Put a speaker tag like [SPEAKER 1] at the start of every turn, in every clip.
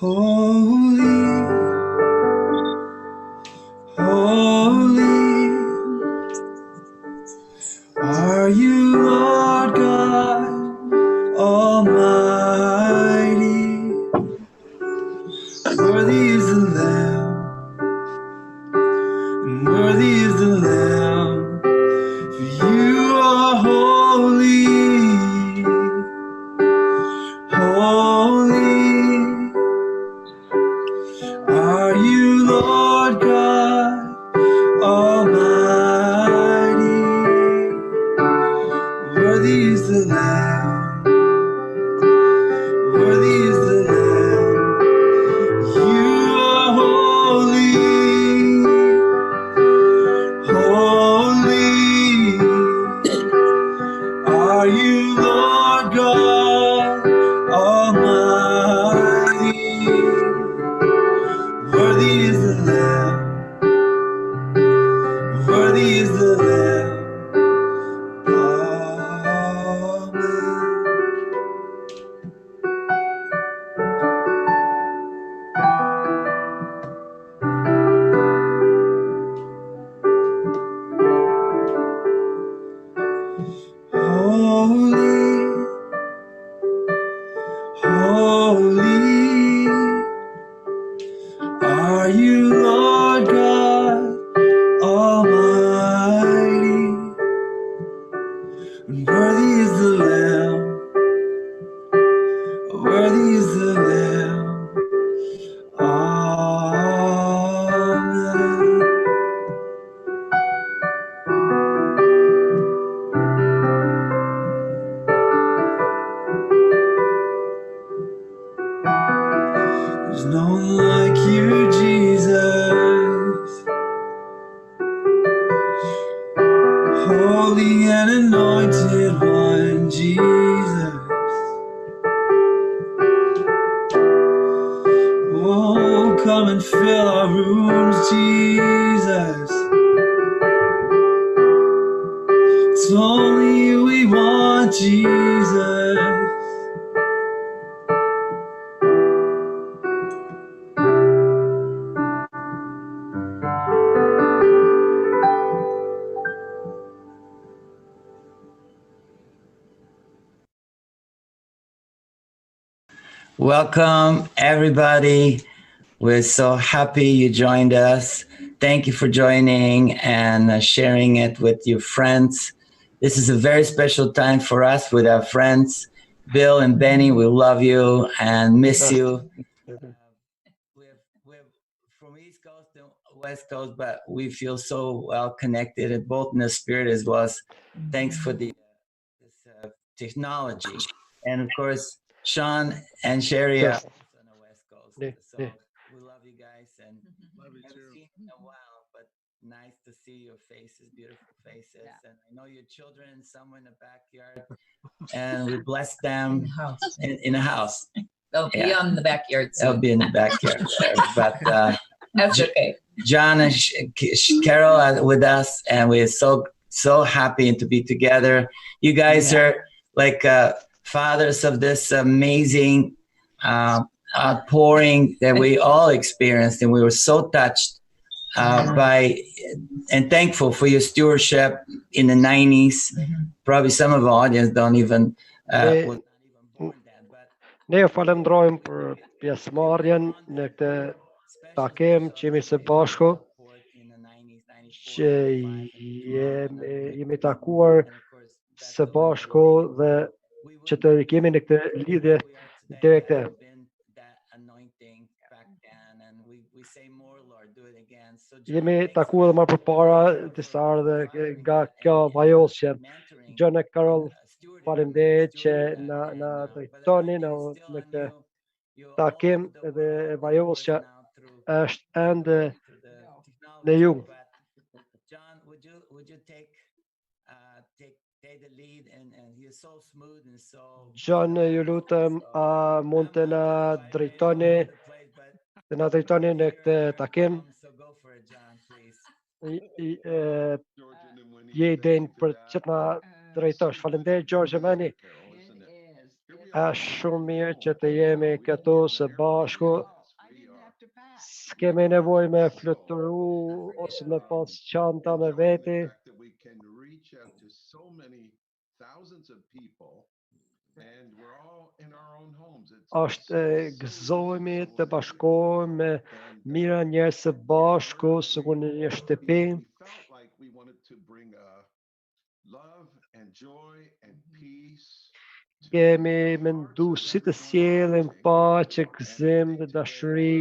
[SPEAKER 1] Holy, holy are you, Lord God Almighty. Worthy is the Lamb, and worthy is the Lamb. For you are holy, holy are you, Lord God Almighty. Worthy is the Lamb, worthy is the Lamb. You are holy, holy are you, Lord God Almighty. Worthy is the Lamb, worthy is the Lamb. Holy, holy are you, Lord God Almighty. And worthy is the Lamb, worthy is the Lamb. Amen. There's no one like you, Jesus. Holy and anointed one, Jesus. Oh, come and fill our rooms, Jesus. It's only you we want, Jesus. Welcome, everybody. We're so happy you joined us. Thank you for joining and sharing it with your friends. This is a very special time for us with our friends. Bill and Benny, we love you and miss you. We're from East Coast to West Coast, but we feel so well connected, both in the spirit as well as thanks for this technology. And of course, Shawn and Cherie are also on the West Coast. So we love you guys and
[SPEAKER 2] love you
[SPEAKER 1] haven't seen in a while, but nice to see your faces, beautiful faces. Yeah. And I know your children somewhere in the backyard, and we bless them in the house.
[SPEAKER 3] They'll be on the backyard soon.
[SPEAKER 1] They'll be in the backyard. But
[SPEAKER 3] that's okay.
[SPEAKER 1] John and Carol are with us, and we're so happy to be together. You guys are like fathers of this amazing outpouring that we all experienced, and we were so touched by and thankful for your stewardship in the 90s. Probably some of our audience don't even
[SPEAKER 4] Ne falenderojmë për pjesëmarrjen në këtë takim që jemi së bashku, që jemi takuar së bashku dhe që të kemi në këtë lidhje direkte. Jemi takuar edhe më përpara disa ardhe nga kjo vajosje. John e Carol, faleminderit që na drejtoni në këtë takim dhe vajosja është ende në ju.
[SPEAKER 1] John, would you take the lead and you're so smooth and so
[SPEAKER 4] John, ju lutem, a mund të na drejtoni në këtë takim? Je idejnë për që të na drejtosh. Faleminderit, Georgian and Winnie. Shumë mirë që të jemi këtu së bashku. S'kemi nevojë me fluturu ose me pas çanta me veti. Është gëzohemi të bashkohemi me mira njerëz së bashku, sikur në një shtëpi. Kemi mendu si të sjellim paqe, gëzim dhe dashuri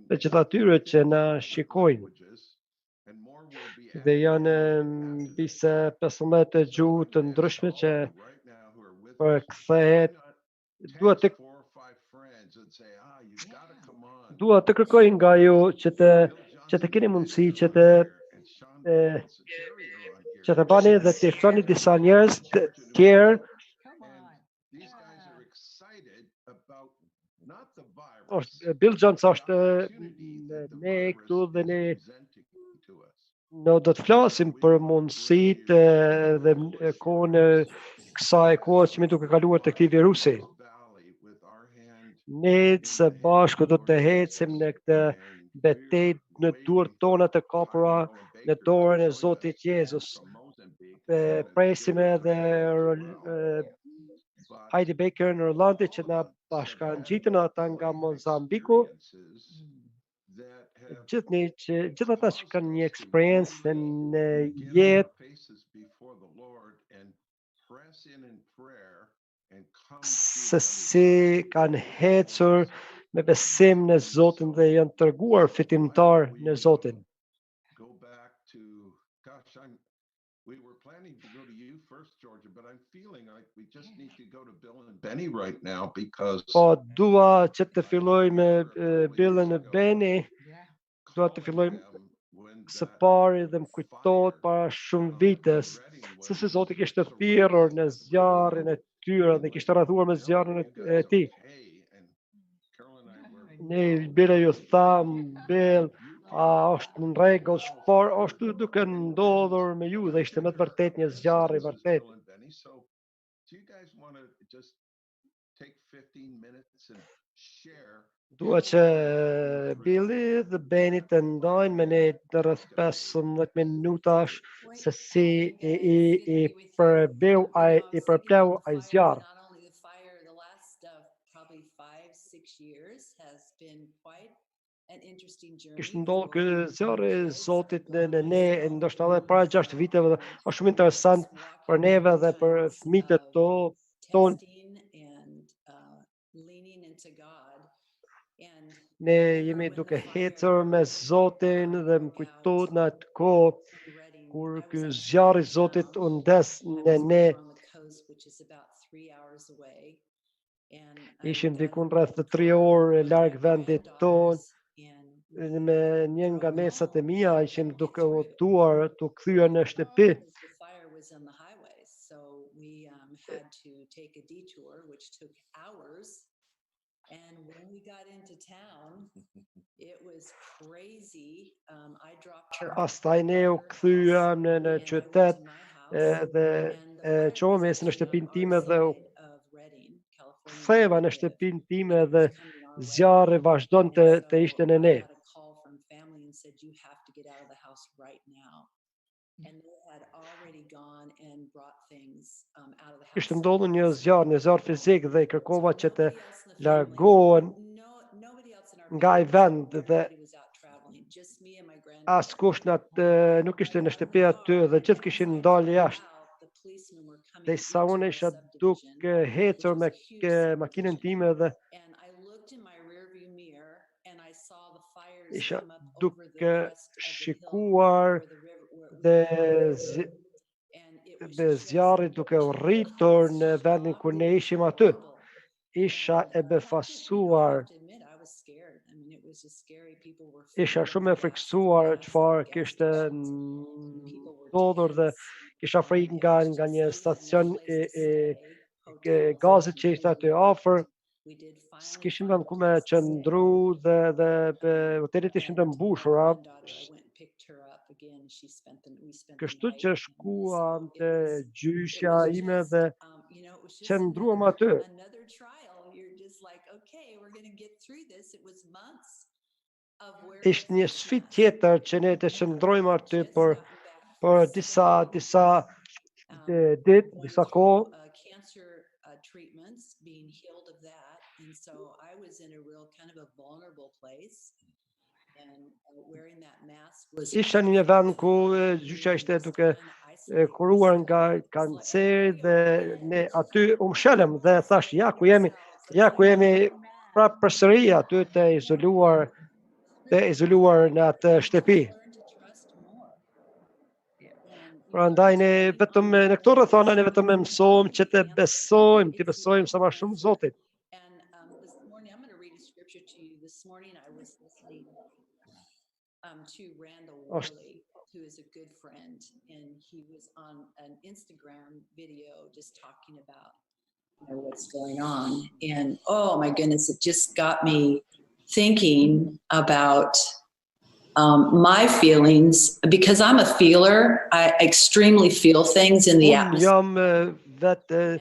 [SPEAKER 4] me gjithë atyre që na shikojnë. Dhe janë mbi se 15 gjuhë të ndryshme që përkthehet. Dua të kërkoj nga ju që të keni mundësi që të bani dhe të shtoni disa njerëz të tjerë. Bill Johnson është ne këtu dhe ne do të flasim për mundësitë dhe kohën e kësaj kohë që më duke kaluar të këtij virusi. Ne së bashku do të ecim në këtë betejë në duart tona të kapura në dorën e Zotit Jezus. Presim edhe Heidi në Rolland që na bashkangjitën ata nga Mozambiku. Gjithë ata që kanë një eksperiencë në jetë se si kanë hecur me besim në Zotin dhe janë treguar fitimtar në Zotin.
[SPEAKER 2] We were planning to go to you first, Georgia, but I'm feeling like we just need to go to Bill and Beni right now because.
[SPEAKER 4] Po dua që të filloj me Billën e Beni. Dua të filloj së pari dhe më kujtohet para shumë vitës se si Zoti kishte thirrur në zjarrin e tyre dhe kishte rrethuar me zjarrin e tij. Ne Billa ju tham, Bill, është në rregull, çfarë është duke ndodhur me ju dhe ishte me të vërtet një zjarr i vërtet. Dua që Billy dhe Beni të ndajnë me ne rreth 15 minutash se si i përpleu ai zjarr. Kishte ndodhur ky zjarri i Zotit në ne, ndoshta edhe para 6 viteve dhe është shumë interesant për neve dhe për fëmijët tonë. Ne jemi duke ecur me Zotin dhe më kujtohet në atë kohë kur ky zjarr i Zotit u ndes në ne. Ishim diku rreth 3 orë larg vendit tonë. Me një nga mesat e mia ishim duke udhëtuar të kthyer në shtëpi.
[SPEAKER 3] And when we got into town, it was crazy. I dropped her.
[SPEAKER 4] Pastaj ne u kthyem në qytet dhe çohemi në shtëpinë time dhe u ktheva në shtëpinë time dhe zjarri vazhdon të ishte në ne. Kishte ndodhur një zjarr fizik dhe I kërkova që të largohen nga ai vend dhe askush nuk ishte në shtëpi aty dhe gjithë kishin ndalë jashtë. Dhe sa unë isha duke ecur me makinën time dhe isha duke shikuar dhe zjarri duke u rritur në vendin ku ne ishim aty. Isha e befasuar. Isha shumë e friksuar çfarë kishte ndodhur dhe kisha frikë nga një stacion e gazit që ishte aty afër. S'kishim vend ku me qëndru dhe hotelet ishin të mbushura. Kështu që shkuam te gjyshja ime dhe
[SPEAKER 3] you know, it was just
[SPEAKER 4] qëndruam aty.
[SPEAKER 3] another trial. You're just like, okay, we're going to get through this. It was months of where
[SPEAKER 4] Ishte një sfidë tjetër që ne të qëndrojmë aty për disa ditë, disa kohë.
[SPEAKER 3] Cancer treatments, being healed of that, and so I was in a real kind of a vulnerable place, and wearing that mask was.
[SPEAKER 4] Isha në një vend ku gjyqa ishte duke kuruar nga kanceri dhe ne aty shelëm dhe thash ja ku jemi prapë përsëri aty të izoluar në atë shtëpi. Prandaj ne vetëm në këto rrethana ne vetëm mësojmë që të besojmë sa më shumë Zotit.
[SPEAKER 3] And this morning, I'm going to read a scripture to you. This morning, I was listening to Randall Worley, who is a good friend, and he was on an Instagram video just talking about what's going on. And oh my goodness, it just got me thinking about my feelings, because I'm a feeler. I extremely feel things in the atmosphere.
[SPEAKER 4] Jam vetë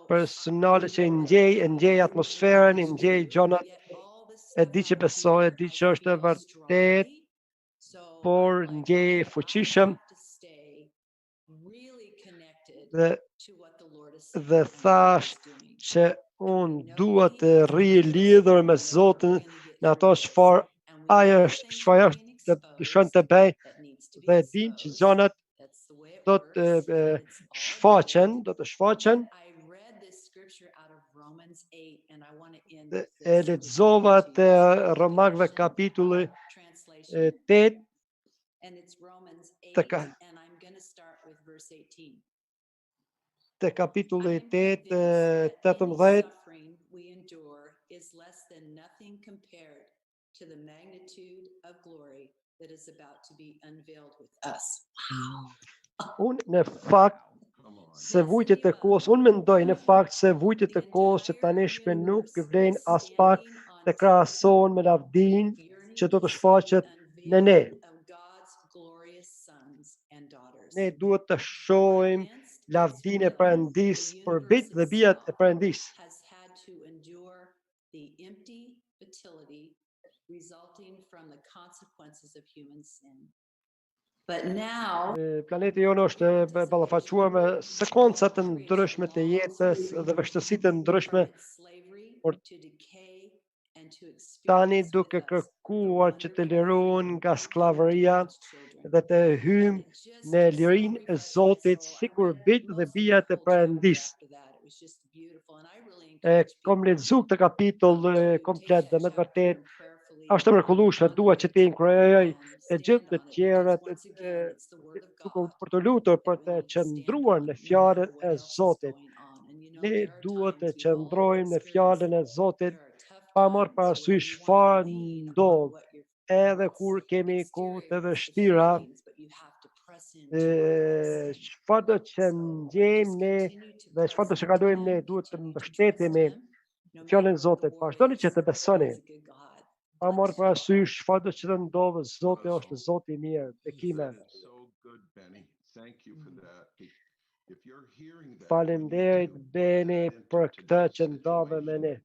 [SPEAKER 4] personale që ndjej atmosferën, ndjej gjonat, e di që besoj, e di që është e vërtet, por ndjej fuqishëm dhe thash që unë dua të rri lidhur me Zotin në ato çfarë është të dëshon të bëj, dhe dim që gjonat do të shfaqen. E lexova të Romakëve kapitulli 8 të kapitulli 8 18.
[SPEAKER 3] We endure is less than nothing compared to the magnitude of glory that is about to be unveiled with us.
[SPEAKER 4] Unë në fakt se vujtjet e kohës, unë mendoj në fakt se vujtjet e kohës që tani shpe nuk vlen as pak të krahasohen me lavdinë që do të shfaqet në ne. Ne duhet të shohim lavdinë e Perëndis për bijtë dhe bijat e Perëndis. Planeti jonë është ballafaquar me sekonca të ndryshme të jetës dhe vështirësi të ndryshme, por tani duke kërkuar që të lirohen nga skllavëria dhe të hyjmë në lirinë e Zotit sikur bijtë dhe bijat e Perëndis. Kom lexuar këtë kapitull komplet dhe me të vërtetë është e mrekullueshme. Dua që të inkurajoj të gjithë të tjerët për të lutur për të qëndruar në fjalën e Zotit. Ne duhet të qëndrojmë në fjalën e Zotit pa marrë parasysh çfarë ndodh, edhe kur kemi kohë të vështira. Çfarë do të ndjejmë ne dhe çfarë do të kalojmë ne, duhet të mbështetemi në fjalën e Zotit. Vazhdoni që të besoni. Pa marrë parasysh çfarë do të ndodhë, Zoti është Zoti i mirë, bekime. Faleminderit Beni për këtë që ndodhe me ne.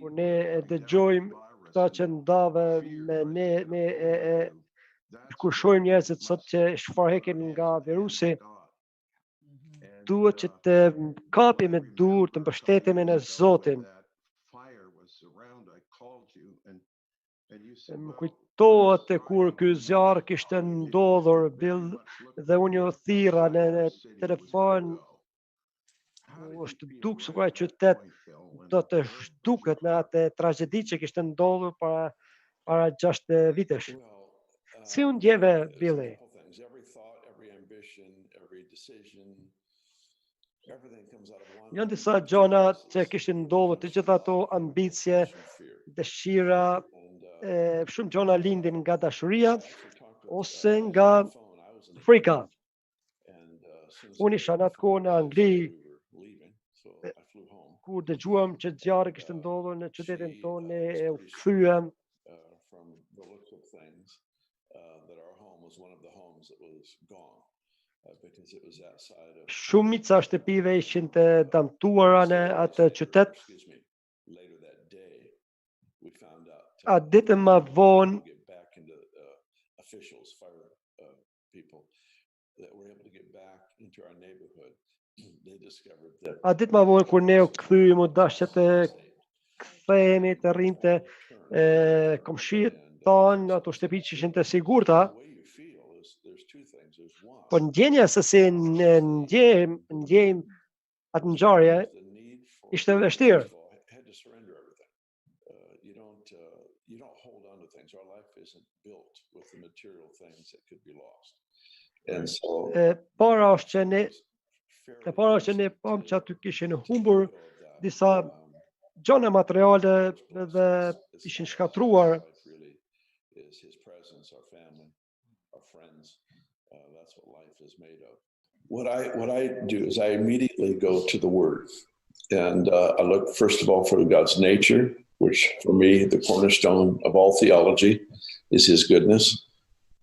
[SPEAKER 4] Kur ne dëgjojmë këtë që ndodhe me ne, kur shohim njerëzit sot që shfarheken nga virusi, duhet që të kapim me dur, të mbështetemi në Zotin. Më kujtohet kur ky zjarr kishte ndodhur dhe unë ju thirra në telefon, është duk sikur ai qytet do të zhduket në atë tragjedi që kishte ndodhur para 6 vitesh. Si u ndjeve, Billy? Janë disa gjëra që kishin ndodhur, të gjitha ato ambicie, dëshira, shumë gjëra lindin nga dashuria ose nga frika. Unë isha në atë kohë në Angli, kur dëgjuam që zjarri kishte ndodhur në qytetin tonë, e u kthyem. Shumica shtëpive ishin të damtuara në atë qytet. A ditën më vonë kur ne u kthyem u dashje të kthehemi të rrinte komshiet tonë ato shtëpi që ishin të sigurta, po ndjenja se si ndjejmë atë ngjarje ishte vështirë. Para është që ne pam që aty kishin humbur disa gjona materiale dhe ishin shkatruar.
[SPEAKER 5] What I do is I immediately go to the Word, and I look first of all for God's nature, which for me the cornerstone of all theology is His goodness.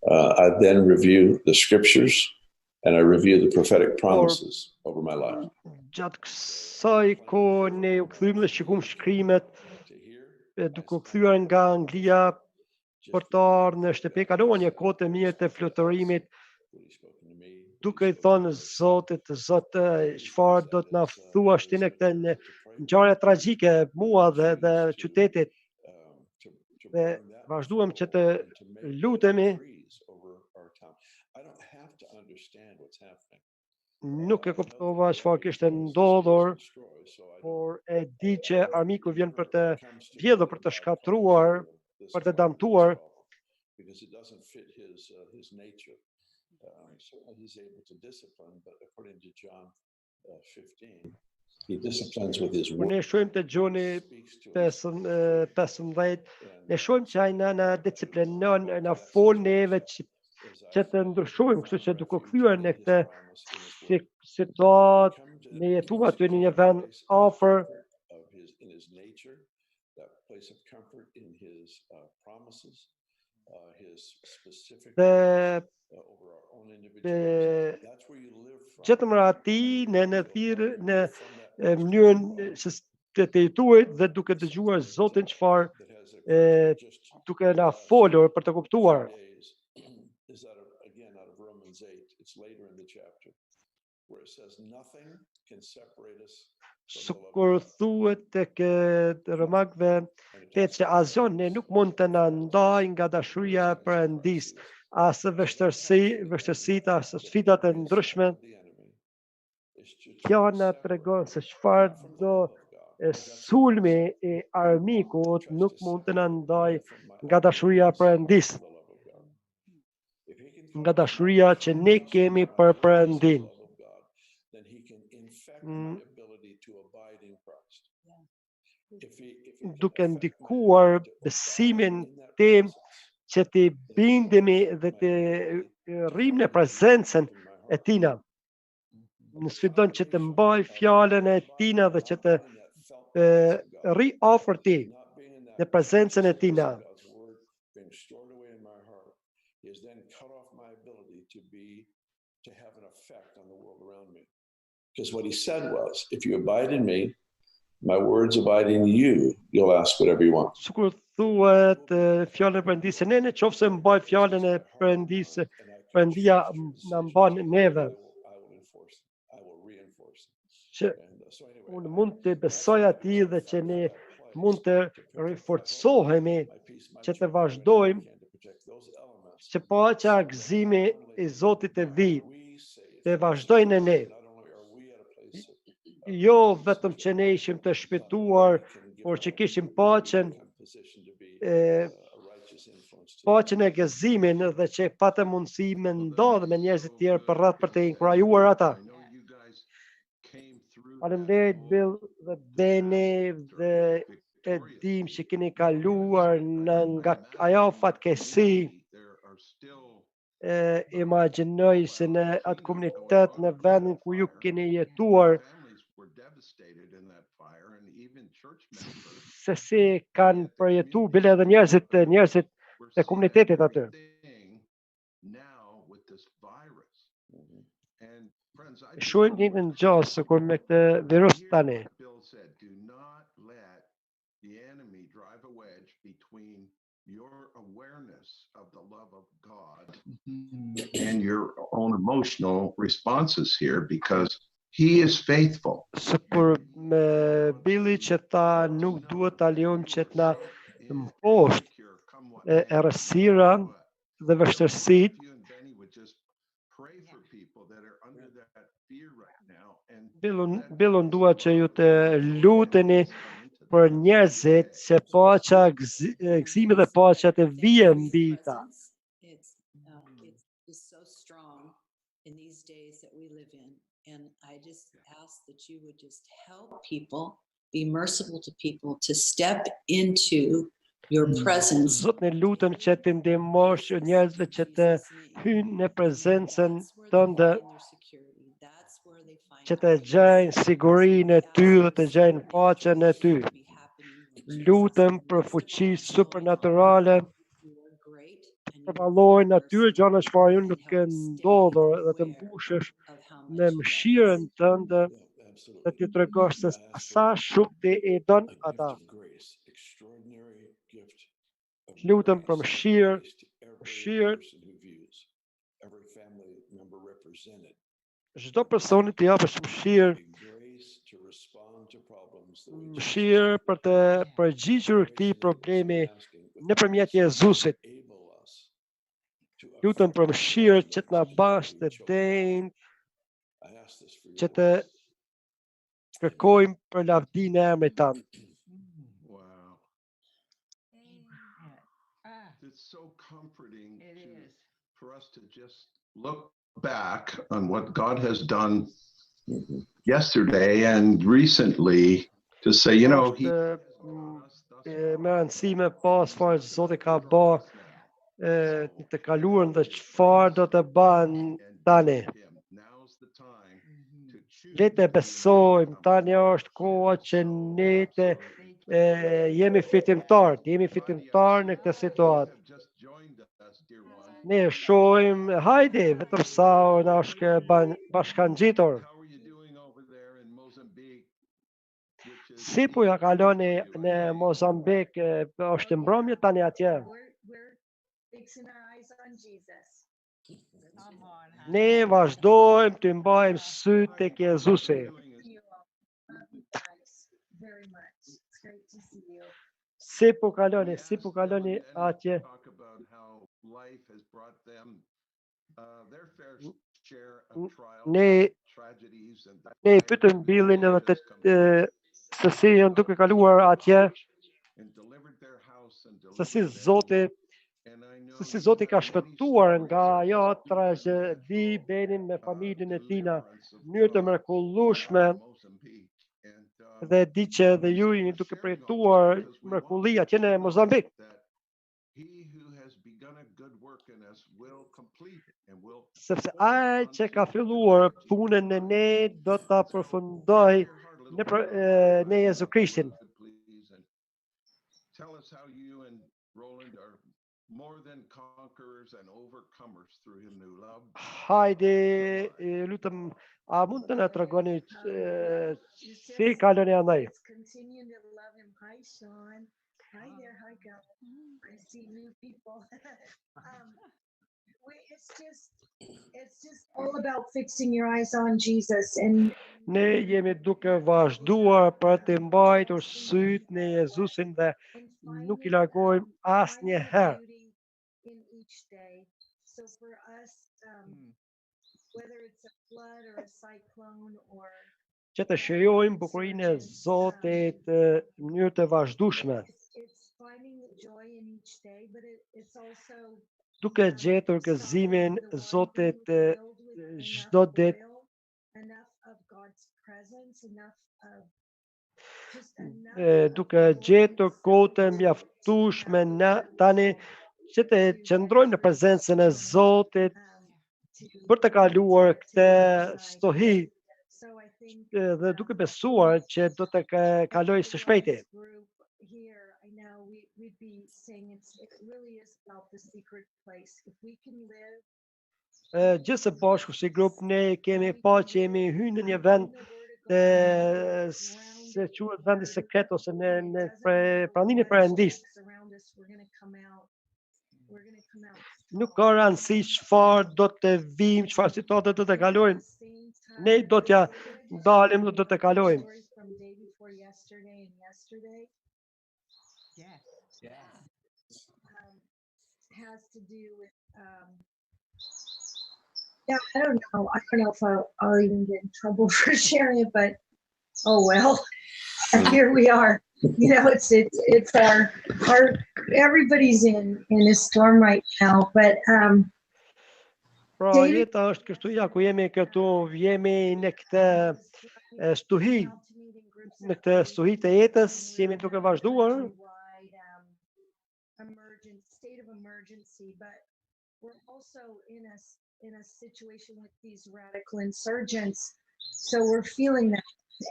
[SPEAKER 5] I then review the Scriptures, and I review the prophetic promises over my life.
[SPEAKER 4] Gjatë kësaj kohë ne u kthyem dhe shikum shkrimet, duke u kthyer nga Anglia për të ardhur në shtëpi, kaluan një kohë të mirë të fluturimit, duke I thënë Zotit, Zot, çfarë do të na thuash ti në këtë ngjarje tragjike mua dhe qytetit. Dhe vazhduam që të lutemi. Nuk e kuptova çfarë kishte ndodhur, por e di që armiku vjen për të vjedhur, për të shkatruar, për të damtuar. Ne shohim të Gjoni 15, ne shohim që ai na disciplinon, na fol neve që të ndryshojmë, kështu që duke kthyer në këtë situatë, ne jetuam aty në një vend afër. Gjetëm ati në mënyrën se të jetuar dhe duke dëgjuar Zotin çfarë duke na folur për të kuptuar. Sikur thuhet tek Romakëve, që asgjë ne nuk mund të na ndajë nga dashuria e Perëndis, as vështirësitë, as sfidat e ndryshme. Kjo na tregon se çfarë do sulmi I armikut nuk mund të na ndajë nga dashuria e Perëndis, nga dashuria që ne kemi për Perëndin. Duke ndikuar besimin tim që të bindemi dhe të rrim në prezencën e tina. Në sfidon që të mbaj fjalën e tina dhe që të rri afër ti në prezencën e tina.
[SPEAKER 5] Because what he said was, if you abide in me, my words abide in you, you'll ask whatever you want.
[SPEAKER 4] Sikur thuhet fjalën e Perëndisë, ne nëse mbaj fjalën e Perëndisë, Perëndia na mban neve. Që unë mund të besoj atij dhe që ne mund të riforcohemi, që të vazhdojmë, që paqja gëzimi I Zotit të vijë, të vazhdojnë në ne. Jo vetëm që ne ishim të shpëtuar, por që kishim paqen e gëzimin dhe që patëm mundësi me ndodhë me njerëzit tjerë për rreth për të inkurajuar ata. Faleminderit Bill dhe Beni dhe e dim që keni kaluar nga ajo fatkeqësi. Imagjinoj se në atë komunitet në vendin ku ju keni jetuar, se si kanë përjetu bile edhe njerëzit e komunitetit aty. Shohim njëjtën gjë kur me këtë virus tani.
[SPEAKER 2] Bill said, do not let the enemy drive a wedge between your awareness of the love of God and your own emotional responses here, because he is faithful.
[SPEAKER 4] Sikur me Billy që ta nuk duhet ta lejon që të na mposhtë errësira dhe vështirësitë.
[SPEAKER 2] You and Beni would just pray for people that are under that fear right now, and
[SPEAKER 4] Billun dua që ju të luteni për njerëzit që paqja gëzimi dhe paqja të vijë mbi ta.
[SPEAKER 3] It's just so strong in these days that we live in, and I just ask that you would just help people, be merciful to people, to step into your presence.
[SPEAKER 4] Zotni lutem që të ndihmosh njerëzve që të hyjnë në prezencën tënde, që të gjejnë sigurinë e ty dhe të gjejnë paqen e ty. Lutem për fuqi supernaturale, përvallojnë atyre gjëra që ju nuk e ndodhur dhe të mbushësh me mëshirën tënde dhe të tregosh se sa shumë ti I don ata. Lutem për mëshirë, çdo personi të japësh mëshirë për të përgjigjur këtij problemi nëpërmjet Jezusit. Lutem për mëshirë që të na bash të denjë, që të kërkojmë për lavdinë e emrit tënd.
[SPEAKER 2] wow, it's so comforting for us to just look back on what God has done yesterday and recently, to say, you know, he
[SPEAKER 4] me rëndësi me pas çfarë Zoti ka bërë të kaluarën dhe çfarë do të bën tani.
[SPEAKER 2] now's the time to choose.
[SPEAKER 4] Le të besojmë, tani është koha që ne të jemi fitimtar në këtë situatë.
[SPEAKER 2] Just joined us, dear one.
[SPEAKER 4] Ne shohim Heidi, vetëm sa na është bashkangjitur.
[SPEAKER 2] How are you doing over there in Mozambique? Which is
[SPEAKER 4] Si po ja kaloni në Mozambik, është mbrëmje tani atje.
[SPEAKER 6] We're fixing our eyes on Jesus.
[SPEAKER 4] Ne vazhdojmë të mbajmë sy tek Jezusi.
[SPEAKER 6] You all. Love you guys very much. It's great to see you.
[SPEAKER 4] Si po kaloni atje.
[SPEAKER 2] talk about how life has brought them their fair share of trials, tragedies, and
[SPEAKER 4] Ne I pyetëm Billin edhe se si janë duke kaluar atje,
[SPEAKER 2] and delivered their house and
[SPEAKER 4] se si
[SPEAKER 2] delivered them.
[SPEAKER 4] Zoti ka shpëtuar nga ajo tragjedi Benin me familjen e tina në mënyrë të mrekullueshme, dhe di që edhe ju jeni duke përjetuar mrekulli atje në Mozambik. Sepse ai që ka filluar punën e ne do ta përfundoj në Jezu Krishtin.
[SPEAKER 2] Tell us how you and Rolland are more than conquerors and overcomers through him who loved.
[SPEAKER 4] Heidi, lutem, a mund të na tregoni si kaloni andaj?
[SPEAKER 6] Let's continue to love him. Hi, Shawn. Hi there. Hi, God. I see new people. It's just all about fixing your eyes on Jesus and
[SPEAKER 4] Ne jemi duke vazhduar për të mbajtur syt në Jezusin dhe nuk I largojmë asnjëherë.
[SPEAKER 6] in each day. So for us, whether it's a flood or a cyclone or
[SPEAKER 4] Që të shijojmë bukurinë e Zotit në mënyrë të vazhdueshme,
[SPEAKER 6] it's finding the joy in each day, but it's also
[SPEAKER 4] duke gjetur gëzimin e Zotit çdo ditë,
[SPEAKER 6] enough of God's presence, enough of just enough
[SPEAKER 4] duke gjetur kohë të mjaftueshme tani që të qëndrojmë në prezencën e Zotit për të kaluar këtë stohi
[SPEAKER 6] so I think
[SPEAKER 4] dhe duke besuar që do të kalojë së shpejti.
[SPEAKER 6] here I know we'd be saying it really is about the secret place. If we can live
[SPEAKER 4] Gjithë së bashku si grup ne kemi pa që jemi hyrë në një vend se quhet vendi sekret ose në praninë e Perëndisë. Nuk ka rëndësi çfarë do të vim, çfarë situate do të kalojmë. Ne do t'ja dalim, do të kalojmë.
[SPEAKER 6] Has to do with yeah, I don't know if I'll even get in trouble for sharing it, but oh well. Here we are. You know, it's our everybody's in a storm right now, but
[SPEAKER 4] Pra
[SPEAKER 6] David,
[SPEAKER 4] jeta është kështu, ja ku jemi këtu, jemi në këtë stuhi, në këtë stuhi të jetës, jemi duke vazhduar.
[SPEAKER 6] State of emergency, but we're also in a situation with these radical insurgents, so we're feeling that,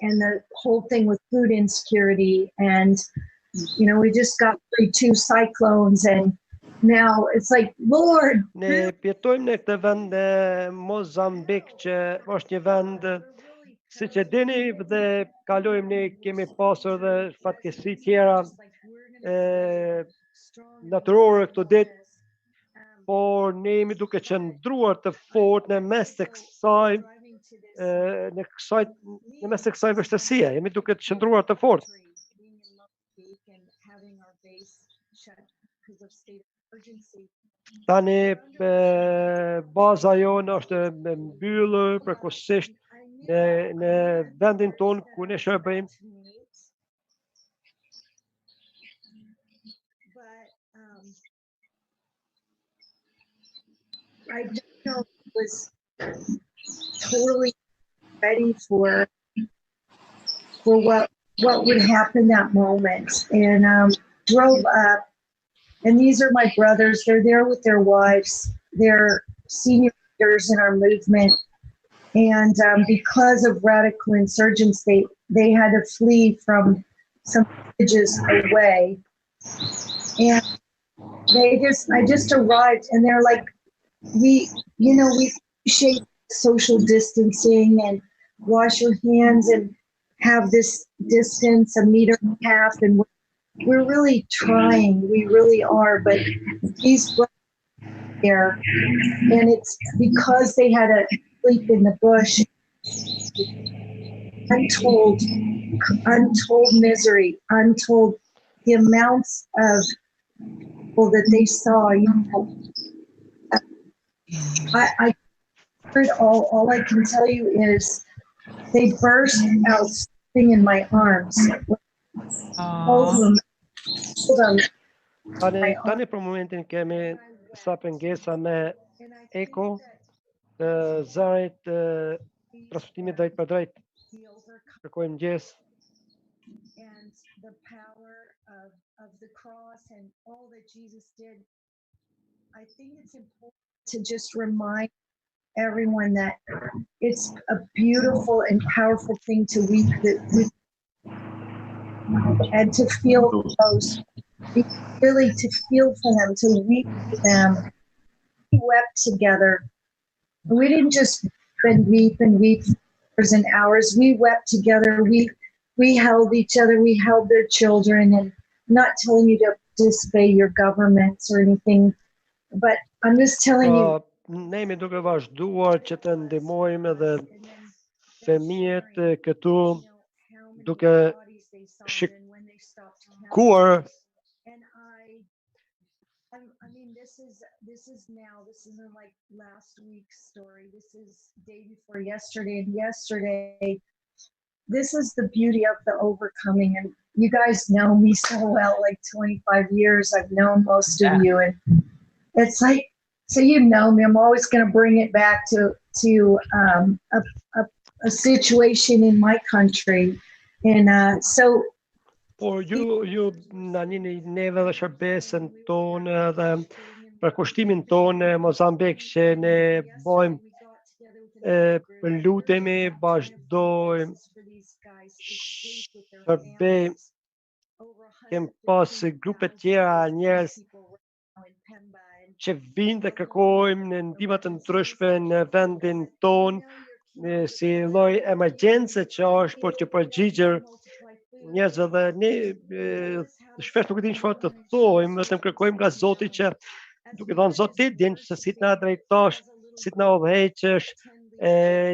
[SPEAKER 6] and the whole thing with food insecurity, and you know, we just got through 2 cyclones, and now it's like, Lord,
[SPEAKER 4] Ne jetojmë në këtë vend Mozambik, që është një vend siç e dini dhe kalojmë, ne kemi pasur dhe fatkeqësi tjera natyrore këto ditë, por ne jemi duke qëndruar të fortë në mes të kësaj në mes të kësaj vështirësie, jemi duke të qëndruar të fortë. Tani baza jonë është mbyllur përkohësisht në vendin tonë ku ne shërbejmë.
[SPEAKER 6] I don't know if I was totally ready for what would happen that moment, and drove up, and these are my brothers. They're there with their wives. They're senior leaders in our movement, and because of radical insurgents, they had to flee from some villages away, and I just arrived, and they're like, we appreciate social distancing and wash your hands and have this distance, 1.5 meters, and we're really trying, we really are, but these brothers there, and it's because they had to sleep in the bush. Untold misery, untold the amounts of people that they saw. You know, I heard all I can tell you is they burst out sitting in my arms. Hold them.
[SPEAKER 4] Tani për momentin kemi sa pengesa me eko të zërit transmetimit drejt për drejt. Kërkojmë mëngjes.
[SPEAKER 6] And the power of the cross and all that Jesus did. I think it's important to just remind everyone that it's a beautiful and powerful thing to weep and to feel those, really to feel for them, to weep for them. We wept together. We didn't just weep and weep for hours and hours. We wept together. We held each other. We held their children, and I'm not telling you to disobey your governments or anything, but I'm just telling you.
[SPEAKER 4] Ne jemi duke vazhduar që të ndihmojmë edhe fëmijët këtu duke shikuar.
[SPEAKER 6] I mean, this isn't like last week's story. This is day before yesterday, and yesterday. This is the beauty of the overcoming, and you guys know me so well, like 25 years. I've known most of you, and it's like, so you know me. I'm always going to bring it back to a situation in my country, and so.
[SPEAKER 4] Por ju na njini neve dhe shërbesën tonë dhe për kushtimin tonë Mozambik që ne bojmë lutemi, vazhdojmë shërbejmë, kem pas grupe tjera njerëz që vinë dhe kërkojmë në ndihma të ndryshme në vendin ton, si lloj emergjence që është për të përgjigjur njerëzve dhe ne shpesh nuk e dimë çfarë të thojmë, vetëm kërkojmë nga Zoti që duke thënë Zot ti din se si të na drejtosh, si të na udhëheqësh,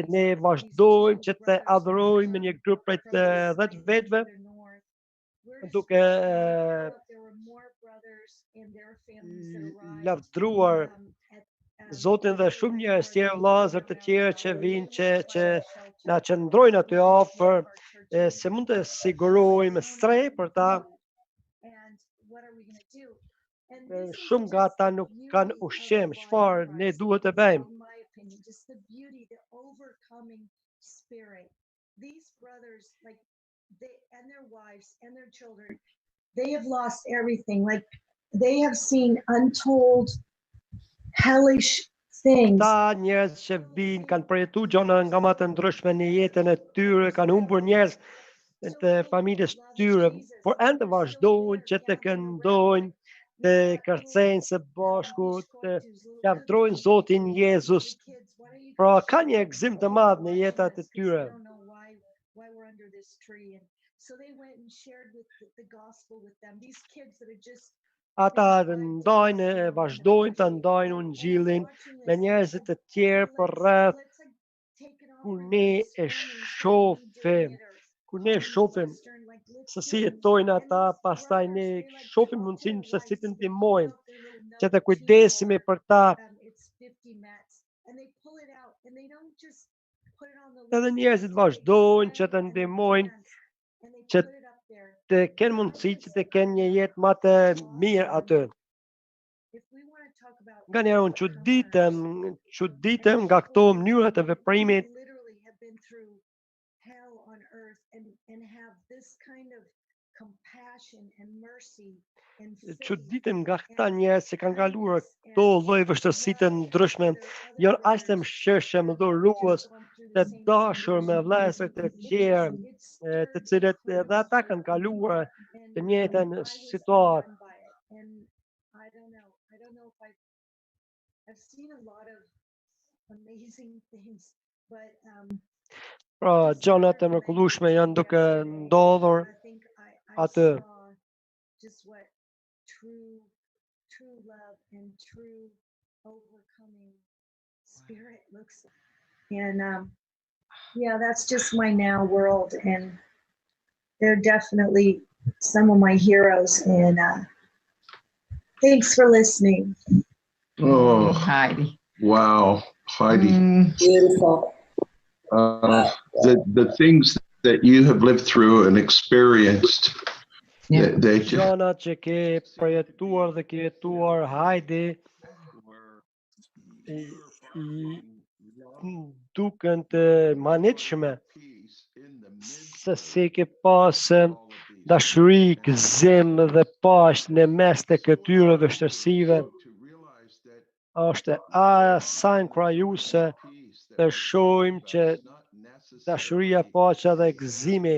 [SPEAKER 4] ne vazhdojmë që të adhurojmë në një grup prej 10 vetëve, duke lavdruar Zotin dhe shumë njerëz tjerë vëllezër të tjerë që vinë që na qëndrojnë aty afër, se mund të sigurojmë strej për ta. Shumë nga ata nuk kanë ushqim, çfarë ne duhet të bëjmë?
[SPEAKER 6] They have lost everything. Like they have seen untold hellish things.
[SPEAKER 4] Ta njerëz që vinë kanë përjetuar gjëra nga më të ndryshme në jetën e tyre, kanë humbur njerëz të familjes tyre, por ende vazhdojnë që të këndojnë, të kërcejnë së bashku, të lavdrojnë Zotin Jezus. Pra ka një gëzim të madh në jetat e tyre. Ata vazhdojnë të ndajnë ungjillin me njerëzit të tjerë për rreth, kur ne e shohim se si jetojnë ata, pastaj ne shohim mundësinë se si të ndihmojmë, që të kujdesemi për ta. Edhe njerëzit vazhdojnë që të ndihmojnë, që të kenë mundësi që të kenë një jetë më të mirë aty. Nga njerë unë çuditem nga këto mënyra të veprimit. Çuditem nga këta njerëz që kanë kaluar këto lloj vështirësi të ndryshme, janë aq të mëshirshëm, dhurues, të dashur me vëllezër të tjerë, të cilët edhe ata kanë kaluar të njëjtën situatë. Pra, gjëra të mrekullueshme janë duke ndodhur aty. True love and true overcoming spirit looks like. And yeah, that's just my now world, and they're definitely some of my heroes. And thanks for listening.
[SPEAKER 2] Oh,
[SPEAKER 7] Heidi.
[SPEAKER 2] Wow, Heidi.
[SPEAKER 6] Beautiful.
[SPEAKER 2] The things that you have lived through and experienced.
[SPEAKER 4] Gjëra që ke përjetuar dhe ke jetuar, Heidi, duken të manitshme, se si ke pas dashuri, gëzim dhe paqe në mes të këtyre vështirësive. Është sa inkurajuese të shohim që dashuria, paqja dhe gëzimi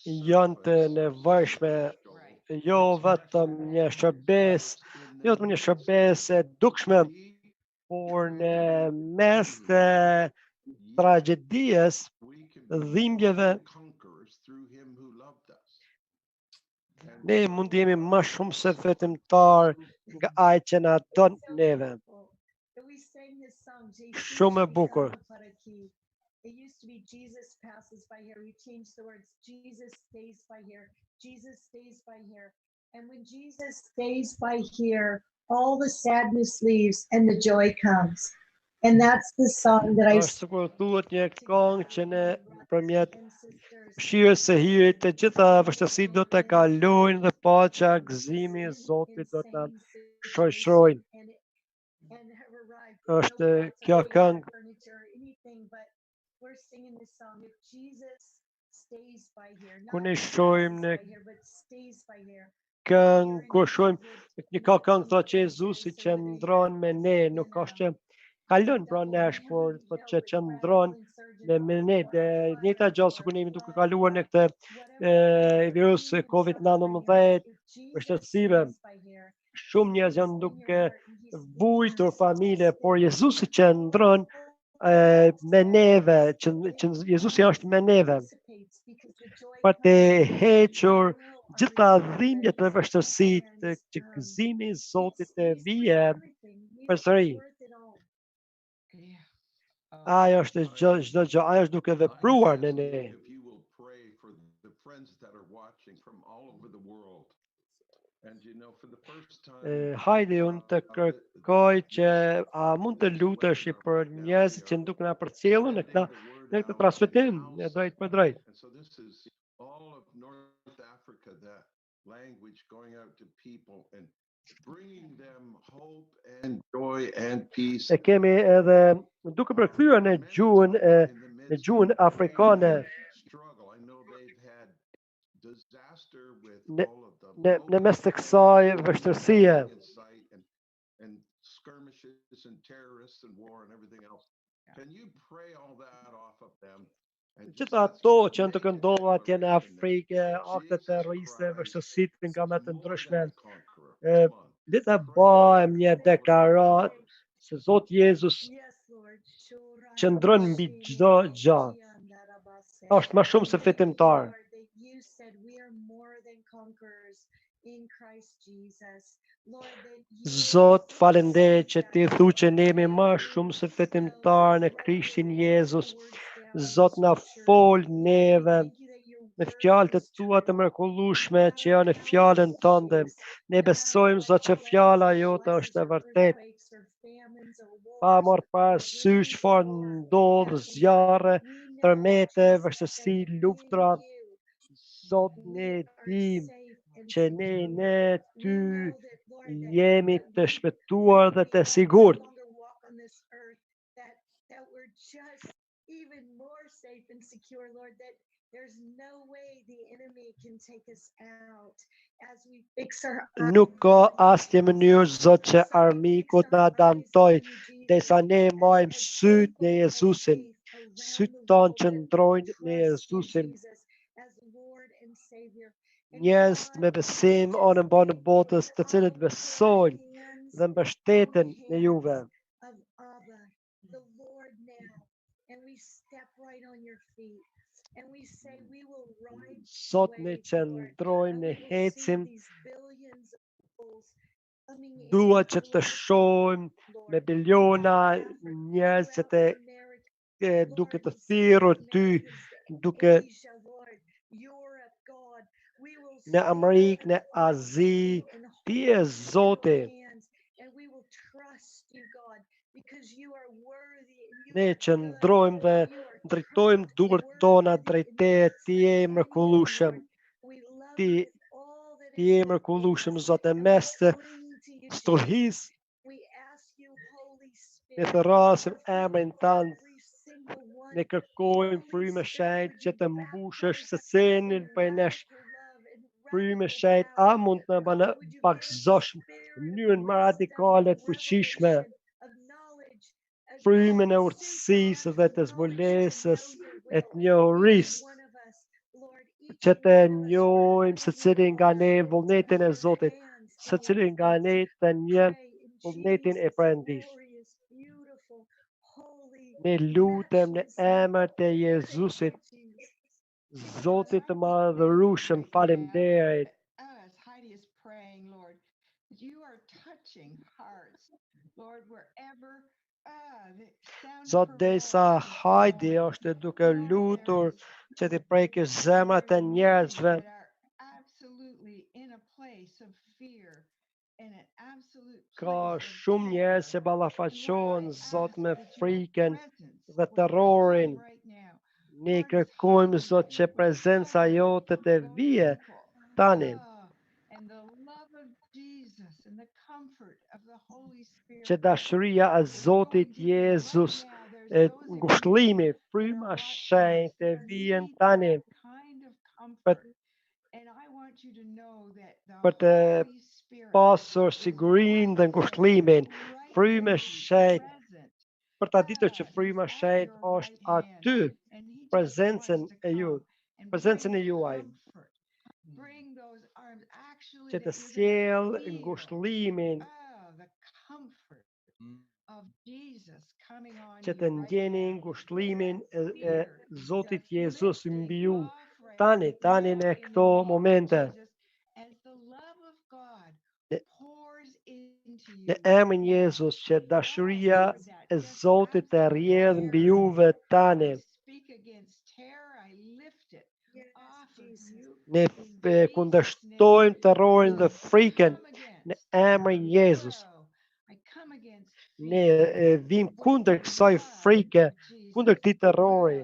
[SPEAKER 4] janë të nevojshme, jo vetëm një shërbes e dukshme, por në mes të tragjedisë, dhimbjeve, ne mund të jemi më shumë se vetëmtar nga ai që na don neve. Shumë e bukur.
[SPEAKER 6] It used to be Jesus passes by here. We changed the words. Jesus stays by here. Jesus stays by here. And when Jesus stays by here, all the sadness leaves and the joy comes. And that's the song that I
[SPEAKER 4] sing. Thuhet një këngë që ne përmjet shirës së hirit të gjitha vështirësitë do të kalojnë dhe paqja, gëzimi i Zotit do të shoqërojnë. Është kjo këngë.
[SPEAKER 6] We're singing this song. If Jesus stays by here,
[SPEAKER 4] Kur ne shohim në
[SPEAKER 6] but stays by here.
[SPEAKER 4] Këngë, kur shohim një këngë thotë që Jezusi qëndron me ne, nuk është që kalon pranë nesh, por që qëndron me ne. Njëjta gjë sikur ne jemi duke kaluar në këtë virus COVID-19, vështirësive. shumë njerëz janë duke vujtur familje, por Jezusi që ndron me neve, që Jezusi është me neve, për të hequr gjitha dhimbjet dhe vështirësitë që gëzimi i Zotit të vijë përsëri. Ai është çdo gjë, ai është duke vepruar në ne.
[SPEAKER 2] If you will pray for the friends that are watching from all over the world. And you know, for the first time,
[SPEAKER 4] Heidi, unë të kërkoj që a mund të lutesh për njerëzit që nduk na përcjellën në këtë transmetim në drejt për drejt.
[SPEAKER 2] and so this is all of North Africa, that language going out to people and bringing them hope and joy and peace.
[SPEAKER 4] E kemi edhe duke përkthyer në gjuhën afrikane.
[SPEAKER 2] Struggle. I know they've had disaster with all of the
[SPEAKER 4] Në mes të kësaj vështirësie,
[SPEAKER 2] and skirmishes and terrorists and war and everything else. Can you pray all that off of them?
[SPEAKER 4] gjithë ato që janë të këndodhur atje në Afrikë, akte terroriste, vështirësitë nga më të ndryshme, le të bëjmë një deklaratë se Zoti Jezus qëndron mbi çdo gjë. Është më shumë se fitimtar. Zot, falenderoj që ti thu që ne jemi më shumë se fitimtar në Krishtin Jezus. Zot, na fol neve me fjalët e tua të mrekullueshme që janë në fjalën tënde. Ne besojmë Zot që fjala jote është e vërtetë. Pa marrë parasysh çfarë ndodh, zjarre, tërmete, vështirësi, luftra. Zot, ne dimë që ne ty jemi të shpëtuar dhe të sigurt. Nuk ka asnjë mënyrë, Zot, që armikut na dëmtoj, derisa ne marrim syt në Jezusin. Sytë tonë që ndrojnë në Jezusin. Njerëz me besim anë mbanë botës, të cilët besojnë dhe mbështeten në juve. Sot ne qëndrojmë, ne ecim, dua që të shohim me biliona njerëz që të duke të thirrur ty, duke në Amerikë, në Azi, ti je Zoti. Ne qëndrojmë dhe drejtojmë duart tona drejt teje, ti je i mrekullueshëm. Ti je i mrekullueshëm, Zot, e mes të stuhisë. Ne thërrasim emrin tënd. Ne kërkojmë frymë shenjtë që të mbushësh secilin prej nesh. Frymë shenjtë, a mund të na paksosh në mënyrën më radikale të fuqishme frymën e urtësisë dhe të zbulesës e të njohurisë, që të njohim secili nga ne vullnetin e Zotit, secili nga ne të njohim vullnetin e Perëndisë. Ne lutem në emër të Jezusit, Zotit të madhërueshëm, faleminderit.
[SPEAKER 7] As Heidi is praying, Lord, that you are touching hearts, Lord, wherever the sound of
[SPEAKER 4] Zot,
[SPEAKER 7] her
[SPEAKER 4] derisa
[SPEAKER 7] voice is
[SPEAKER 4] Heidi
[SPEAKER 7] going.
[SPEAKER 4] është duke lutur që të prekësh zemrat e njerëzve,
[SPEAKER 7] That are absolutely in a place of fear, in an absolute
[SPEAKER 4] ka
[SPEAKER 7] place of
[SPEAKER 4] shumë njerëz që
[SPEAKER 7] terror.
[SPEAKER 4] ballafaqohen,
[SPEAKER 7] Lord, I
[SPEAKER 4] Zot,
[SPEAKER 7] ask
[SPEAKER 4] me
[SPEAKER 7] that your
[SPEAKER 4] frikën
[SPEAKER 7] presence
[SPEAKER 4] dhe
[SPEAKER 7] would
[SPEAKER 4] terrorin.
[SPEAKER 7] come right now.
[SPEAKER 4] Ne
[SPEAKER 7] Lord,
[SPEAKER 4] kërkojmë,
[SPEAKER 7] touch
[SPEAKER 4] Zot,
[SPEAKER 7] them
[SPEAKER 4] që
[SPEAKER 7] with
[SPEAKER 4] prezenca
[SPEAKER 7] power
[SPEAKER 4] jote të
[SPEAKER 7] those
[SPEAKER 4] vije
[SPEAKER 7] people.
[SPEAKER 4] tani,
[SPEAKER 7] And the love of Jesus and the comfort of the Holy Spirit.
[SPEAKER 4] që dashuria e Zotit Jezus, ngushëllimi, fryma shenjtë të vijen tani për të pasur sigurinë dhe ngushëllimin, frymë shenjtë, për ta ditur që fryma shenjtë është aty, prezencën e ju, prezencën e juaj.
[SPEAKER 7] bring those arms. Actually,
[SPEAKER 4] që
[SPEAKER 7] that
[SPEAKER 4] të
[SPEAKER 7] you're
[SPEAKER 4] sjell
[SPEAKER 7] going to feel
[SPEAKER 4] ngushëllimin,
[SPEAKER 7] the comfort of Jesus coming on
[SPEAKER 4] që
[SPEAKER 7] you
[SPEAKER 4] të
[SPEAKER 7] right
[SPEAKER 4] ndjeni
[SPEAKER 7] now.
[SPEAKER 4] ngushëllimin e
[SPEAKER 7] Fear
[SPEAKER 4] Zotit
[SPEAKER 7] that's
[SPEAKER 4] Jezus mbi ju.
[SPEAKER 7] lifted off right
[SPEAKER 4] Tani
[SPEAKER 7] now
[SPEAKER 4] në
[SPEAKER 7] in the
[SPEAKER 4] këto
[SPEAKER 7] name of
[SPEAKER 4] momente,
[SPEAKER 7] Jesus, as the love of God
[SPEAKER 4] në
[SPEAKER 7] pours into
[SPEAKER 4] në
[SPEAKER 7] you.
[SPEAKER 4] emrin Jezus, që
[SPEAKER 7] Oh,
[SPEAKER 4] dashuria
[SPEAKER 7] Lord, that
[SPEAKER 4] e
[SPEAKER 7] just
[SPEAKER 4] Zotit të
[SPEAKER 7] absolute
[SPEAKER 4] rrjedh mbi
[SPEAKER 7] terror.
[SPEAKER 4] juve tani.
[SPEAKER 7] I speak against terror. I lift it
[SPEAKER 6] Yes,
[SPEAKER 7] off of
[SPEAKER 6] Jesus.
[SPEAKER 7] you
[SPEAKER 4] Ne
[SPEAKER 7] in Jesus'
[SPEAKER 4] kundërshtojmë
[SPEAKER 7] name.
[SPEAKER 4] terrorin dhe
[SPEAKER 7] I
[SPEAKER 4] frikën
[SPEAKER 7] come
[SPEAKER 4] në
[SPEAKER 7] against.
[SPEAKER 4] emrin Jezus.
[SPEAKER 7] I come against
[SPEAKER 4] Ne
[SPEAKER 7] fear
[SPEAKER 4] vim
[SPEAKER 7] with
[SPEAKER 4] kundër
[SPEAKER 7] the
[SPEAKER 4] kësaj
[SPEAKER 7] blood
[SPEAKER 4] frike,
[SPEAKER 7] of
[SPEAKER 4] kundër
[SPEAKER 7] Jesus.
[SPEAKER 4] këtij terrori,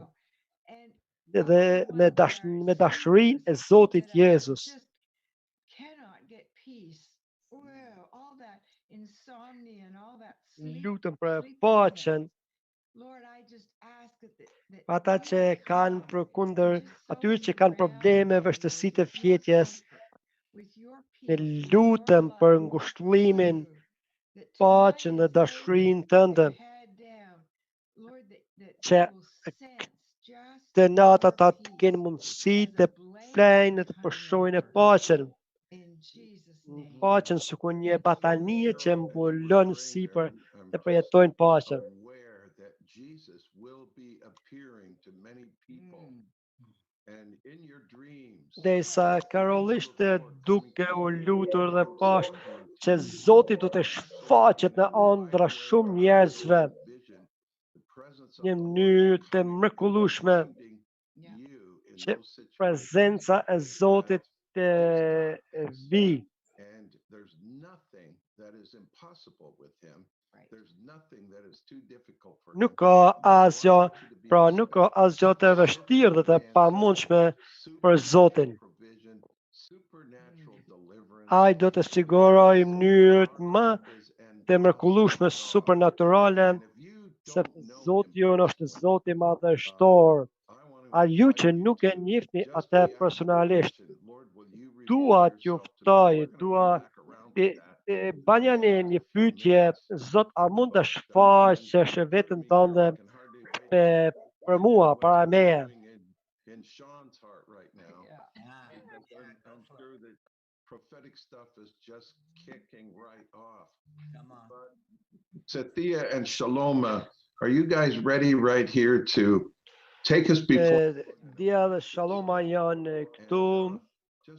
[SPEAKER 7] And
[SPEAKER 4] dhe
[SPEAKER 7] all
[SPEAKER 4] me
[SPEAKER 7] of their
[SPEAKER 4] me dashurinë e
[SPEAKER 7] sins
[SPEAKER 4] Zotit
[SPEAKER 7] that are
[SPEAKER 4] Jezus.
[SPEAKER 7] just cannot get peace. Well, all that insomnia and all that
[SPEAKER 4] Lutem për
[SPEAKER 7] sleeplessness.
[SPEAKER 4] paqen,
[SPEAKER 7] Lord, I just ask that
[SPEAKER 4] ata
[SPEAKER 7] you
[SPEAKER 4] që kanë
[SPEAKER 7] come
[SPEAKER 4] për kundër
[SPEAKER 7] and just so
[SPEAKER 4] atyre që kanë
[SPEAKER 7] surround
[SPEAKER 4] probleme,
[SPEAKER 7] them,
[SPEAKER 4] vështirësi
[SPEAKER 7] Lord,
[SPEAKER 4] të
[SPEAKER 7] with your
[SPEAKER 4] fjetjes,
[SPEAKER 7] comfort, with your
[SPEAKER 4] ne
[SPEAKER 7] peace, with your
[SPEAKER 4] lutem për
[SPEAKER 7] love.
[SPEAKER 4] ngushëllimin,
[SPEAKER 7] That tonight
[SPEAKER 4] paqen dhe
[SPEAKER 7] as they
[SPEAKER 4] dashurinë
[SPEAKER 7] put
[SPEAKER 4] tënde,
[SPEAKER 7] their head down, Lord, that
[SPEAKER 4] që
[SPEAKER 7] they will sense just
[SPEAKER 4] të natë
[SPEAKER 7] your
[SPEAKER 4] ata të
[SPEAKER 7] peace
[SPEAKER 4] kenë mundësi
[SPEAKER 7] as
[SPEAKER 4] të
[SPEAKER 7] a blanket
[SPEAKER 4] flejnë dhe të
[SPEAKER 7] coming
[SPEAKER 4] përshojnë e
[SPEAKER 7] over.
[SPEAKER 4] paqen,
[SPEAKER 7] In Jesus' name.
[SPEAKER 4] paqen sikur një batanie që
[SPEAKER 2] Cheryl, as you were
[SPEAKER 4] mbulon
[SPEAKER 2] praying
[SPEAKER 4] sipër
[SPEAKER 2] there, I'm
[SPEAKER 4] dhe
[SPEAKER 2] just
[SPEAKER 4] përjetojnë paqen.
[SPEAKER 2] aware that Jesus will be appearing to many people. And in your dreams,
[SPEAKER 4] Derisa Karol
[SPEAKER 2] angel of
[SPEAKER 4] ishte
[SPEAKER 2] the Lord
[SPEAKER 4] duke
[SPEAKER 2] coming
[SPEAKER 4] u
[SPEAKER 2] to you,
[SPEAKER 4] lutur dhe
[SPEAKER 2] and
[SPEAKER 4] pash
[SPEAKER 2] speaking to
[SPEAKER 4] që
[SPEAKER 2] you,
[SPEAKER 4] Zoti do të shfaqet në
[SPEAKER 2] in a
[SPEAKER 4] ëndra
[SPEAKER 2] mighty way,
[SPEAKER 4] shumë
[SPEAKER 2] a
[SPEAKER 4] njerëzve
[SPEAKER 2] highlighted vision. The presence of
[SPEAKER 4] një
[SPEAKER 2] the Lord
[SPEAKER 4] mënyrë
[SPEAKER 2] will
[SPEAKER 4] të
[SPEAKER 2] come in and
[SPEAKER 4] mrekullueshme,
[SPEAKER 2] reminding you in
[SPEAKER 4] që
[SPEAKER 2] those situations
[SPEAKER 4] prezenca e Zotit të vi.
[SPEAKER 2] and there's nothing that is impossible with him. There's nothing that is too difficult for him.
[SPEAKER 4] Nuk ka asgjë, pra nuk ka asgjë të vështirë dhe të pamundshme për Zotin.
[SPEAKER 2] Supernatural deliverance.
[SPEAKER 4] Ai do të siguroj mënyrë më të mrekullueshme supernaturale, sepse Zoti jonë është Zoti madhështor. A ju që nuk e njihni atë personalisht, dua t'ju ftoj, dua të bani një pyetje, Zot, a mund të shfaqesh veten tënde për mua, para meje?
[SPEAKER 2] In Shawn's heart right now. I'm sure that prophetic stuff is just kicking right off.
[SPEAKER 1] Come on.
[SPEAKER 2] Sathia and Shaloma, are you guys ready right here to take us before?
[SPEAKER 4] Dia dhe Shaloma janë këtu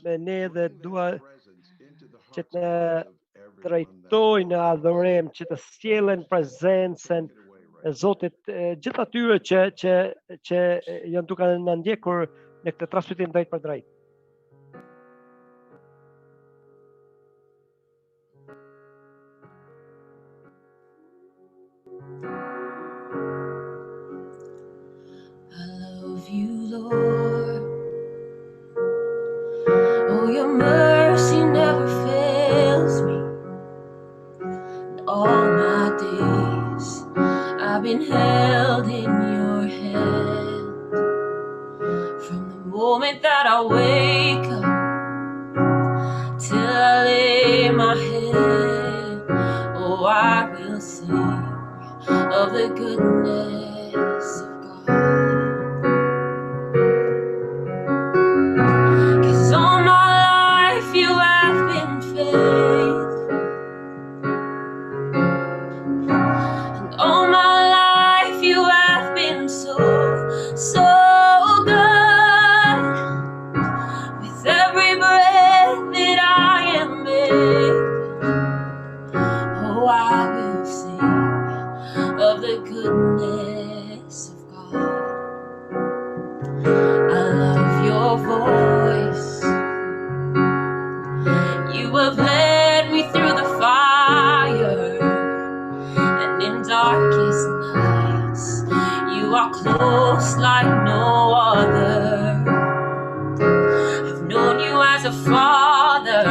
[SPEAKER 4] me ne dhe dua që të drejtojnë në adhurim, që të sjellen prezencën e Zotit gjithë atyre që janë duke na ndjekur në këtë transmetim drejt për drejt.
[SPEAKER 8] I love you, Lord. Oh, your mercy never fails me. All my days I've been held in your hand. From the moment that I wake up till I lay my head, oh, I will sing of the goodness of God. 'Cause all my life you have been faithful, and all my life you have been so, so good. With every breath that I am able, oh, I will sing of the goodness of God. I love your voice. You have led me through the fire, and in darkest nights you are close like no other. I've known you as a father,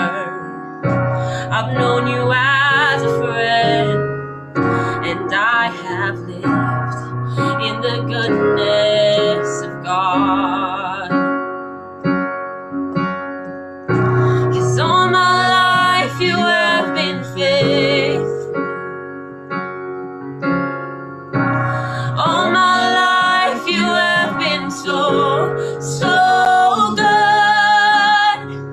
[SPEAKER 8] I've known you as a friend, and I have lived in the goodness of God. 'Cause all my life you have been faithful. All my life you have been so, so good.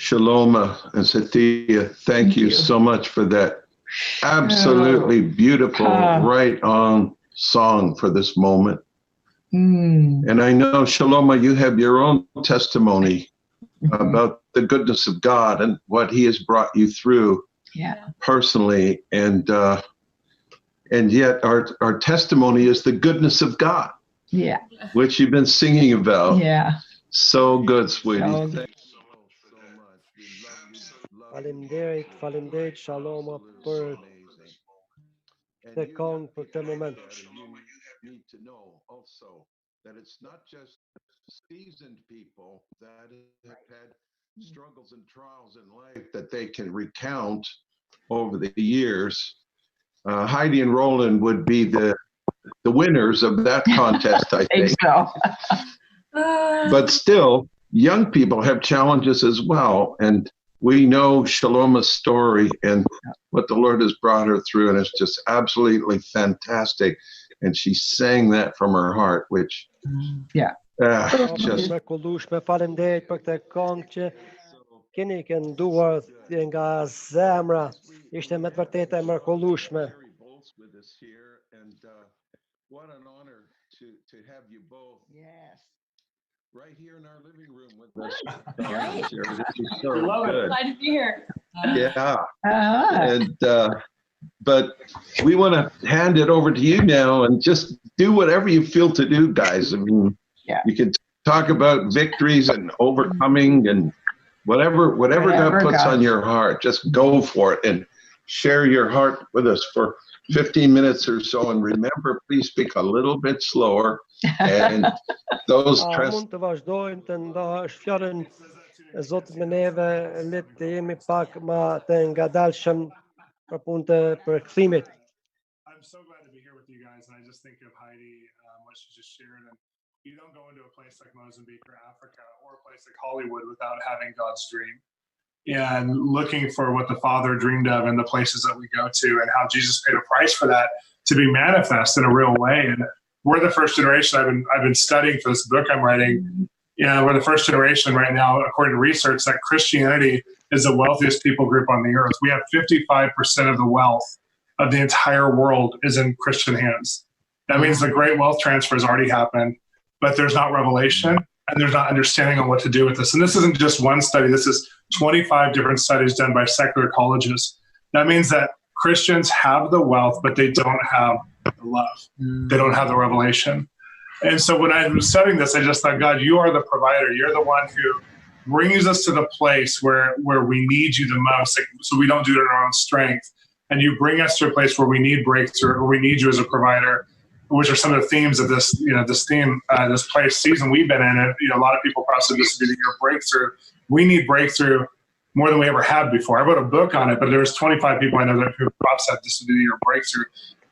[SPEAKER 2] Shaloma and Satya, thank you so much for that absolutely beautiful, right on song for this moment. And I know, Shaloma, you have your own testimony about the goodness of God and what he has brought you through personally. And yet our testimony is the goodness of God, which you've been singing about. So good, sweetie. Thank you so much. We love you.
[SPEAKER 4] Falemderit, Shaloma për të këngë për këtë moment.
[SPEAKER 2] You need to know also that it's not just seasoned people that have had struggles and trials in life that they can recount over the years. Heidi and Rolland would be the winners of that contest, I think.
[SPEAKER 9] So.
[SPEAKER 2] But still, young people have challenges as well. And we know Shaloma's story and what the Lord has brought her through, and it's just absolutely fantastic. And she sang that from her heart, which just
[SPEAKER 4] Faleminderit për këtë këngë që keni kënduar nga zemra. Ishte me të vërtetë e mrekullueshme.
[SPEAKER 2] What an honor to have you both.
[SPEAKER 7] Yes.
[SPEAKER 2] Right here in our living room with us.
[SPEAKER 8] Great.
[SPEAKER 2] This is so good.
[SPEAKER 8] Glad to be here.
[SPEAKER 2] Yeah. And but we want to hand it over to you now and just do whatever you feel to do, guys. I mean, you can talk about victories and overcoming and whatever God puts on your heart. Just go for it and share your heart with us for 15 minutes or so. And remember, please speak a little bit slower. And those
[SPEAKER 4] mund të vazhdojmë të ndash fjalën e Zotit me neve, le të jemi pak më të ngadalshëm për punë të përkthimit.
[SPEAKER 10] I'm so glad to be here with you guys, and I just think of Heidi, what she just shared. And you don't go into a place like Mozambique or Africa or a place like Hollywood without having God's dream and looking for what the Father dreamed of in the places that we go to, and how Jesus paid a price for that to be manifest in a real way. And we're the first generation. I've been studying for this book I'm writing. We're the first generation right now, according to research, that Christianity is the wealthiest people group on the earth. We have 55% of the wealth of the entire world is in Christian hands. That means the great wealth transfer has already happened, but there's not revelation and there's not understanding on what to do with this. And this isn't just one study. This is 25 different studies done by secular colleges. That means that Christians have the wealth, but they don't have the love. They don't have the revelation. And so when I was studying this, I just thought, God, you are the provider. You're the one who brings us to the place where we need you the most, so we don't do it in our own strength. And you bring us to a place where we need breakthrough, or we need you as a provider, which are some of the themes of this, this place season we've been in. And, a lot of people across the this year breakthrough. We need breakthrough more than we ever had before. I wrote a book on it, but there's 25 people I know that who said this would be your breakthrough.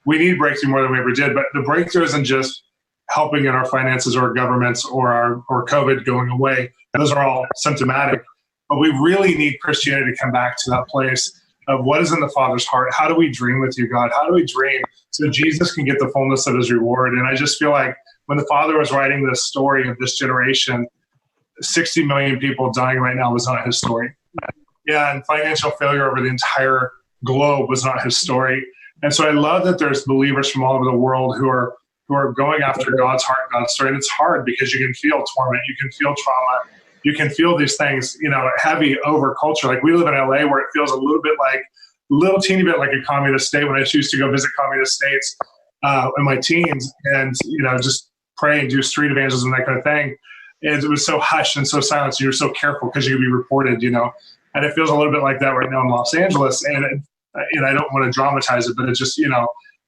[SPEAKER 10] We need breakthrough more than we ever did, but the breakthrough isn't just helping in our finances or our governments or COVID going away. Those are all symptomatic, but we really need Christianity to come back to that place of what is in the Father's heart. How do we dream with you, God? How do we dream so Jesus can get the fullness of his reward? And I just feel like when the Father was writing this story of this generation, 60 million people dying right now was not his story. And financial failure over the entire globe was not his story. And so I love that there's believers from all over the world who are going after God's heart, God's story. And it's hard because you can feel torment, you can feel trauma, you can feel these things, heavy over culture. Like we live in LA where it feels a little teeny bit like a communist state. When I used to go visit communist states in my teens and, just pray and do street evangelism, that kind of thing. And it was so hushed and so silent. So you're so careful because you could be reported, and it feels a little bit like that right now in Los Angeles. And I don't want to dramatize it, but it's just,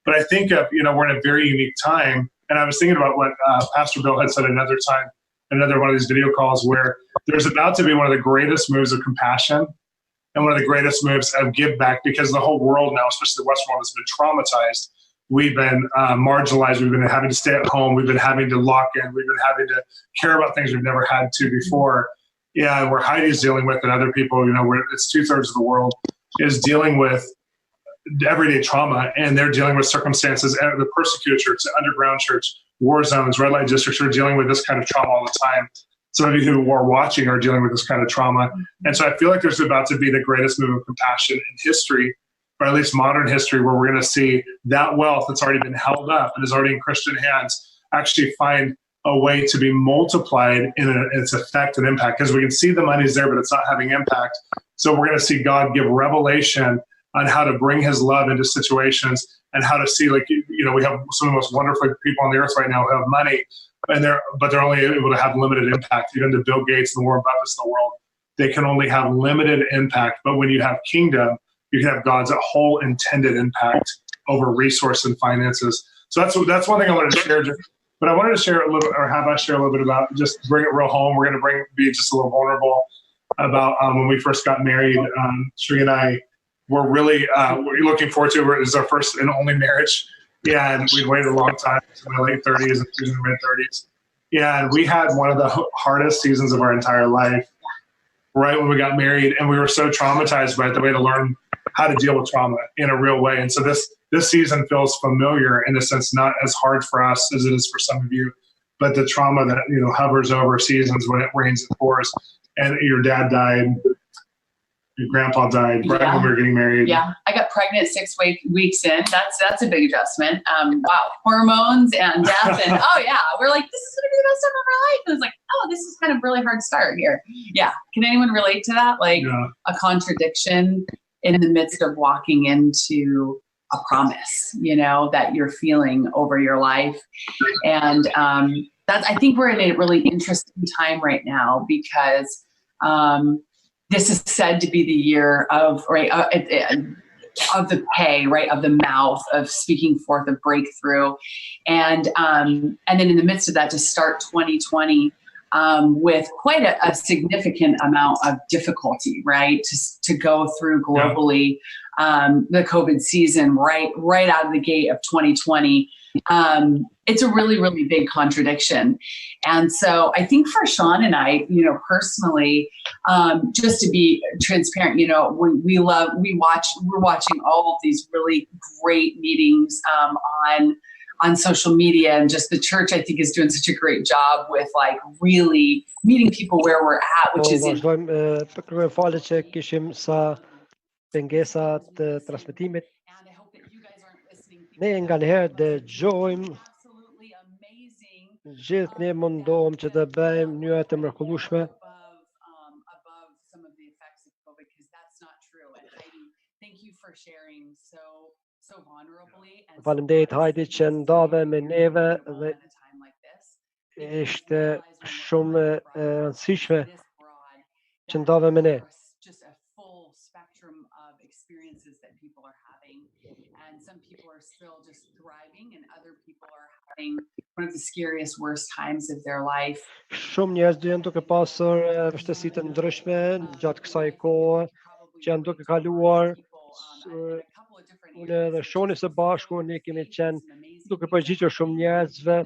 [SPEAKER 10] but I think of, we're in a very unique time. And I was thinking about what Pastor Bill had said another time, another one of these video calls, where there's about to be one of the greatest moves of compassion and one of the greatest moves of give back, because the whole world now, especially the Western world, has been traumatized. We've been marginalized. We've been having to stay at home. We've been having to lock in. We've been having to care about things we've never had to before. Yeah, where Heidi's dealing with, and other people, where it's 2/3 of the world is dealing with everyday trauma, and they're dealing with circumstances. The persecuted church, the underground church, war zones, red light districts are dealing with this kind of trauma all the time. some of you who are watching are dealing with this kind of trauma. And so I feel like there's about to be the greatest move of compassion in history, or at least modern history, where we're going to see that wealth that's already been held up and is already in Christian hands actually find a way to be multiplied in its effect and impact. Because we can see the money's there, but it's not having impact. So we're going to see God give revelation on how to bring his love into situations, and how to see, like, we have some of the most wonderful people on the earth right now who have money, but they're only able to have limited impact. Even the Bill Gates and the Warren Buffetts of the world, they can only have limited impact. But when you have kingdom, you can have God's whole intended impact over resource and finances. So that's one thing I wanted to share. But I wanted to share a little, or have us share a little bit about, just bring it real home. We're going to be just a little vulnerable about when we first got married. Cherie and I were really we're looking forward to it. It was our first and only marriage. And we'd waited a long time, in my late 30s and in my mid-30s. And we had one of the hardest seasons of our entire life right when we got married. And we were so traumatized by it, the way to learn how to deal with trauma in a real way. And so this season feels familiar in a sense, not as hard for us as it is for some of you, but the trauma that, hovers over seasons when it rains and pours. And your dad died, your grandpa died right when we were getting married.
[SPEAKER 9] Yeah, I got pregnant 6 weeks in. That's a big adjustment. Wow, hormones and death, and oh yeah, we're like, this is gonna be the best time of our life. And it's like, oh, this is kind of really hard to start here. Yeah, can anyone relate to that? Like a contradiction in the midst of walking into a promise, that you're feeling over your life. And I think we're in a really interesting time right now, because this is said to be the year of of the pay, right, of the mouth, of speaking forth, of breakthrough, and then in the midst of that, to start 2020 with quite a significant amount of difficulty, right, to go through globally the COVID season right out of the gate of 2020. It's a really, really big contradiction. And so I think for Shawn and I, personally, just to be transparent, we're watching all of these really great meetings on social media, and just the church, I think, is doing such a great job with like really meeting people where we're at, which is
[SPEAKER 4] transmetimit. Ne nga njëherë dëgjojmë gjithë ne mundohem që të bëjmë mënyra të mrekullueshme. Faleminderit Heidi që ndave me neve, dhe ishte shumë e rëndësishme që ndave me ne.
[SPEAKER 9] And some people are still just thriving, and other people are having one of the scariest, worst times of their life.
[SPEAKER 4] Shumë njerëz janë duke pasur vështirësi të ndryshme gjatë kësaj kohe që janë duke kaluar. Unë dhe Shoni së bashku ne kemi qenë duke përgjigjur shumë njerëzve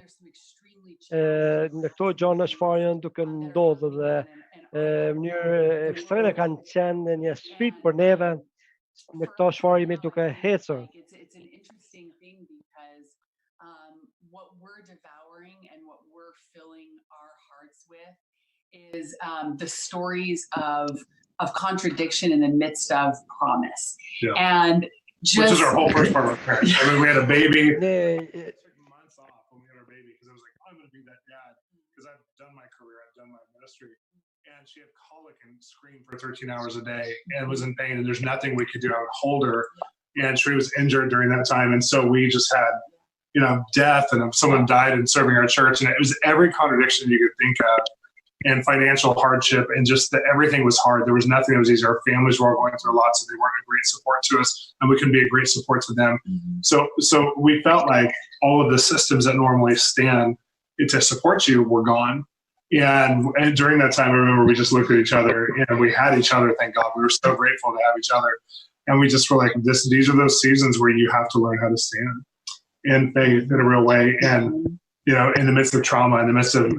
[SPEAKER 4] në këto gjëra çfarë janë duke ndodhur, dhe në mënyrë ekstreme kanë qenë një sfidë për neve. It's an
[SPEAKER 9] interesting thing, because what we're devouring and what we're filling our hearts with is the stories of contradiction in the midst of promise. Yeah. And
[SPEAKER 10] which is our whole first part of our parents. I mean, we had a baby. Months off when we had our baby, because I was like, I'm going to be that dad, because I've done my career, I've done my ministry. And she had colic and screamed for 13 hours a day and was in pain, and there's nothing we could do. I would hold her, and she was injured during that time. And so we just had, death, and someone died in serving our church. And it was every contradiction you could think of, and financial hardship, and just that everything was hard. There was nothing that was easy. Our families were all going through a lot, so they weren't a great support to us, and we couldn't be a great support to them. Mm-hmm. So we felt like all of the systems that normally stand to support you were gone. And during that time, I remember we just looked at each other, and we had each other. Thank God, we were so grateful to have each other. And we just were like, these are those seasons where you have to learn how to stand in faith in a real way. And, in the midst of trauma, in the midst of,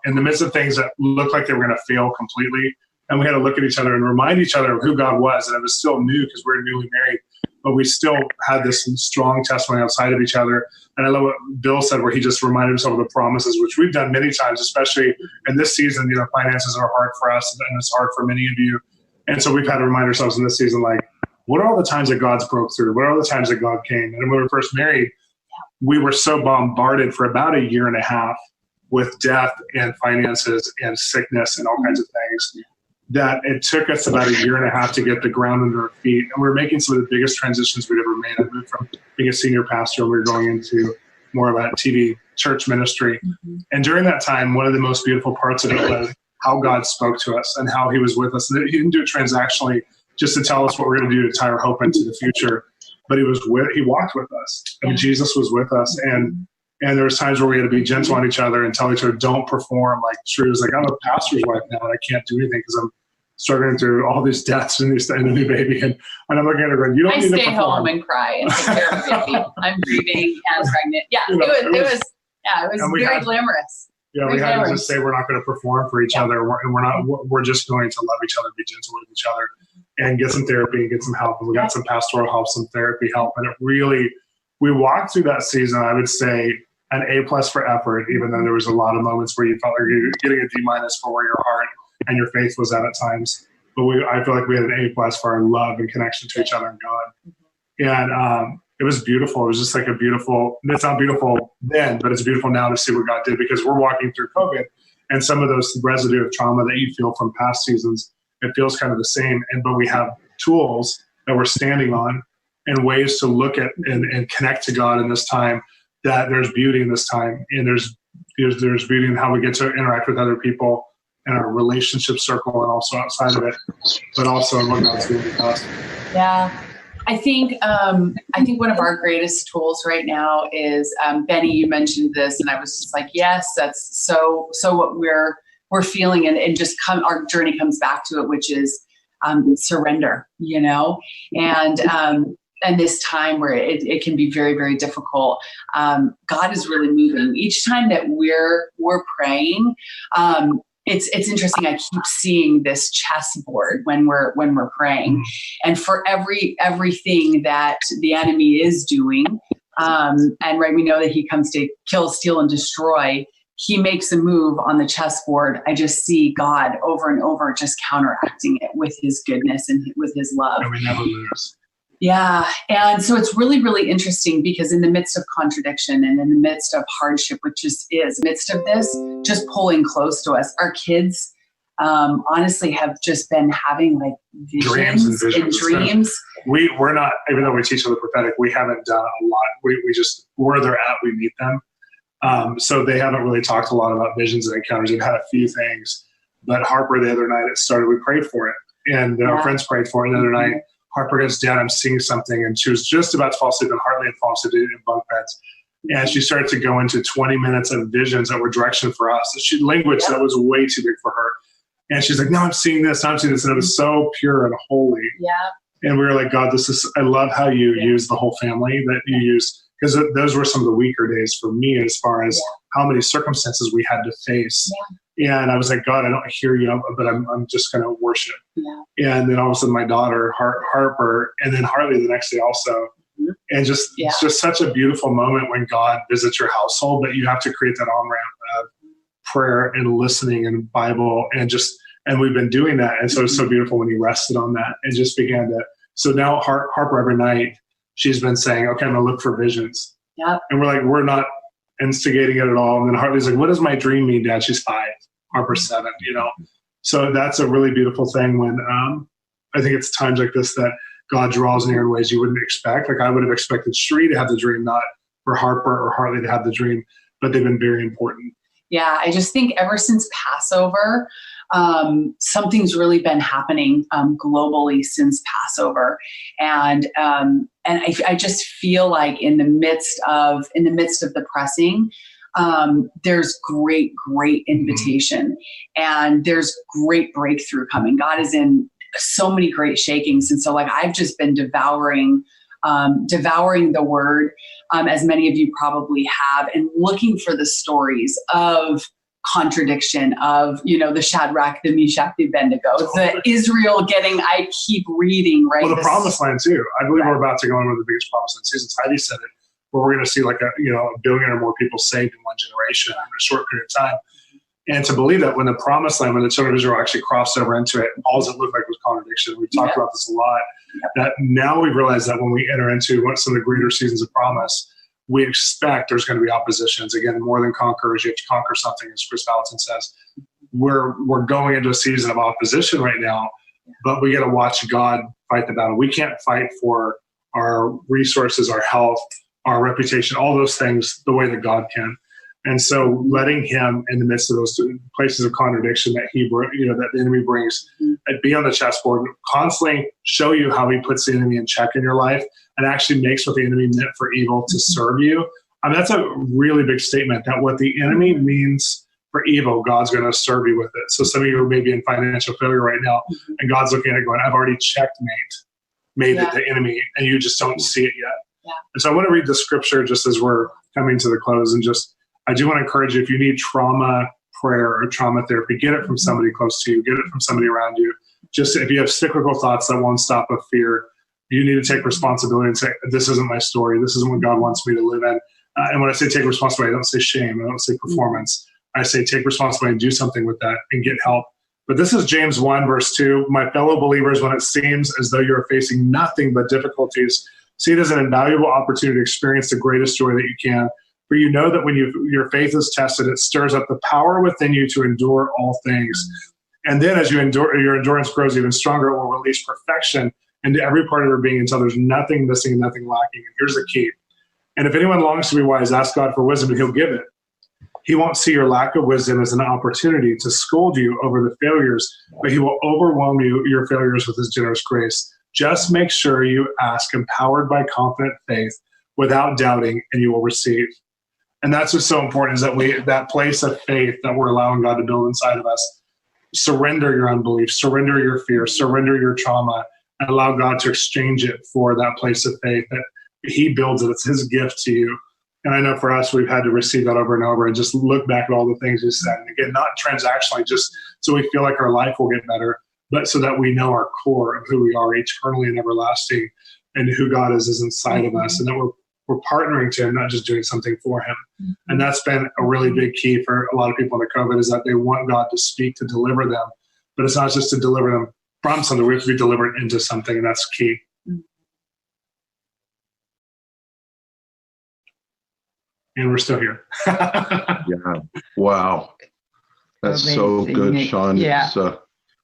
[SPEAKER 10] in the midst of things that looked like they were going to fail completely. And we had to look at each other and remind each other of who God was. And it was still new because we were newly married. but we still had this strong testimony outside of each other. And I love what Bill said, where he just reminded himself of the promises, which we've done many times, especially in this season. You know, finances are hard for us, and it's hard for many of you. And so we've had to remind ourselves in this season, like, what are all the times that God's broke through? What are all the times that God came? And when we were first married, we were so bombarded for about a year and a half with death and finances and sickness and all kinds of things, that it took us about a year and a half to get the ground under our feet. And we were making some of the biggest transitions we'd ever made. I moved from being a senior pastor, and we were going into more of a TV church ministry. And during that time, one of the most beautiful parts of it was how God spoke to us and how he was with us. And he didn't do it transactionally just to tell us what we're going to do to tie our hope into the future, but he walked with us. I mean, Jesus was with us. And there was times where we had to be gentle on each other and tell each other, don't perform. Like Cherie was like, I'm a pastor's wife now, and I can't do anything because I'm struggling through all these deaths and a new baby. And I'm looking at her going, you don't need to perform.
[SPEAKER 9] I stay home and cry and take care of the baby. I'm grieving and pregnant. Yeah, it was very glamorous.
[SPEAKER 10] Yeah, we had to just say we're not going to perform for each other, and we're just going to love each other, be gentle with each other, and get some therapy and get some help. And we got some pastoral help, some therapy help, and it really, we walked through that season, I would say, an A+ for effort, even though there was a lot of moments where you felt like you were getting a D- for where your heart and your faith was at times. But I feel like we had an A+ for our love and connection to each other and God. And it was beautiful. It was just like a beautiful, it's not beautiful then, but it's beautiful now to see what God did, because we're walking through COVID, and some of those residue of trauma that you feel from past seasons, it feels kind of the same. But we have tools that we're standing on and ways to look at and connect to God in this time, that there's beauty in this time. And there's beauty in how we get to interact with other people in our relationship circle and also outside of it, but also in what God's doing with us.
[SPEAKER 9] Yeah. I think one of our greatest tools right now is, Beni, you mentioned this, and I was just like, yes, that's so what we're feeling, and just our journey comes back to it, which is surrender, you know, and this time where it can be very, very difficult. God is really moving each time that we're praying. It's interesting. I keep seeing this chessboard when we're praying, and for everything that the enemy is doing, and right, we know that he comes to kill, steal, and destroy. He makes a move on the chessboard. I just see God over and over, just counteracting it with his goodness and with his love.
[SPEAKER 10] And we never lose.
[SPEAKER 9] Yeah. And so it's really, really interesting, because in the midst of contradiction and in the midst of hardship, which is midst of this, just pulling close to us, our kids honestly have just been having like visions and dreams.
[SPEAKER 10] We're not, even though we teach on the prophetic, we haven't done a lot. We just, where they're at, we meet them. So they haven't really talked a lot about visions and encounters. They've had a few things, but Harper, the other night it started, we prayed for it, and our friends prayed for it. And the other night, Harper goes, Dad, I'm seeing something. And she was just about to fall asleep, and Hartley had fallen asleep in bunk beds. And she started to go into 20 minutes of visions that were direction for us. Language that was way too big for her. And she's like, no, I'm seeing this. I'm seeing this. And it was so pure and holy.
[SPEAKER 9] Yeah.
[SPEAKER 10] And we were like, God, I love how you use the whole family, that you use, because those were some of the weaker days for me, as far as how many circumstances we had to face. And I was like, God, I don't hear you, but I'm just going to worship. And then all of a sudden my daughter, Harper, and then Hartley the next day also. And it's just such a beautiful moment when God visits your household, but you have to create that on-ramp of prayer and listening and Bible, and we've been doing that. And so it's so beautiful when he rested on that and just began to, so now Harper every night, she's been saying, okay, I'm going to look for visions. And we're like, we're not instigating it at all. And then Hartley's like, what does my dream mean, Dad? She's 5, Harper's 7, you know? So that's a really beautiful thing when I think it's times like this that God draws near in ways you wouldn't expect. Like I would have expected Cherie to have the dream, not for Harper or Hartley to have the dream, but they've been very important. Yeah, I just think ever since Passover, something's really been happening globally since Passover, and I just feel like in the midst of the pressing, there's great invitation, and there's great breakthrough coming. God is in so many great shakings, and so like I've just been devouring the word, as many of you probably have, and looking for the stories of
[SPEAKER 9] contradiction of, the Shadrach, the Meshach, the Abednego, the Israel getting, I keep reading, right?
[SPEAKER 10] Well, the promised land too. I believe we're about to go into one of the biggest promised land seasons. Heidi said it, where we're going to see like a billion or more people saved in one generation in a short period of time. And to believe that when the promised land, when the children of Israel actually crossed over into it, all it looked like was contradiction. We've talked about this a lot. That now we've realized that when we enter into some of the greater seasons of promise, we expect there's going to be oppositions. Again, more than conquerors, you have to conquer something, as Chris Valentin says. We're going into a season of opposition right now, but we got to watch God fight the battle. We can't fight for our resources, our health, our reputation, all those things the way that God can. And so letting him in the midst of those places of contradiction that that the enemy brings, be on the chessboard, constantly show you how he puts the enemy in check in your life and actually makes what the enemy meant for evil to serve you. That's a really big statement, that what the enemy means for evil, God's going to serve you with it. So some of you are maybe in financial failure right now, and God's looking at it going, I've already made it the enemy, and you just don't see it yet.
[SPEAKER 9] Yeah.
[SPEAKER 10] And so I want to read the scripture just as we're coming to the close, and I do want to encourage you, if you need trauma prayer or trauma therapy, get it from somebody close to you, get it from somebody around you. Just if you have cyclical thoughts that won't stop a fear, you need to take responsibility and say, this isn't my story. This isn't what God wants me to live in. And when I say take responsibility, I don't say shame. I don't say performance. I say take responsibility and do something with that and get help. But this is James 1, verse 2. My fellow believers, when it seems as though you are facing nothing but difficulties, see it as an invaluable opportunity to experience the greatest joy that you can. For you know that when your faith is tested, it stirs up the power within you to endure all things. And then as you endure, your endurance grows even stronger, it will release perfection into every part of your being until there's nothing missing and nothing lacking. And here's the key. And if anyone longs to be wise, ask God for wisdom and he'll give it. He won't see your lack of wisdom as an opportunity to scold you over the failures, but he will overwhelm your failures with his generous grace. Just make sure you ask, empowered by confident faith, without doubting, and you will receive. And that's what's so important, is that place of faith that we're allowing God to build inside of us. Surrender your unbelief, surrender your fear, surrender your trauma, and allow God to exchange it for that place of faith that he builds it. It's his gift to you. And I know for us, we've had to receive that over and over and just look back at all the things you said. And again, not transactionally, just so we feel like our life will get better, but so that we know our core of who we are eternally and everlasting, and who God is inside of us, and that we're partnering to him, not just doing something for him. And that's been a really big key for a lot of people in the COVID, is that they want God to speak, to deliver them. But it's not just to deliver them from something, we have to be delivered into something, and that's key. And we're still here.
[SPEAKER 2] Yeah. Wow. That's so good, Shawn.
[SPEAKER 7] Yeah.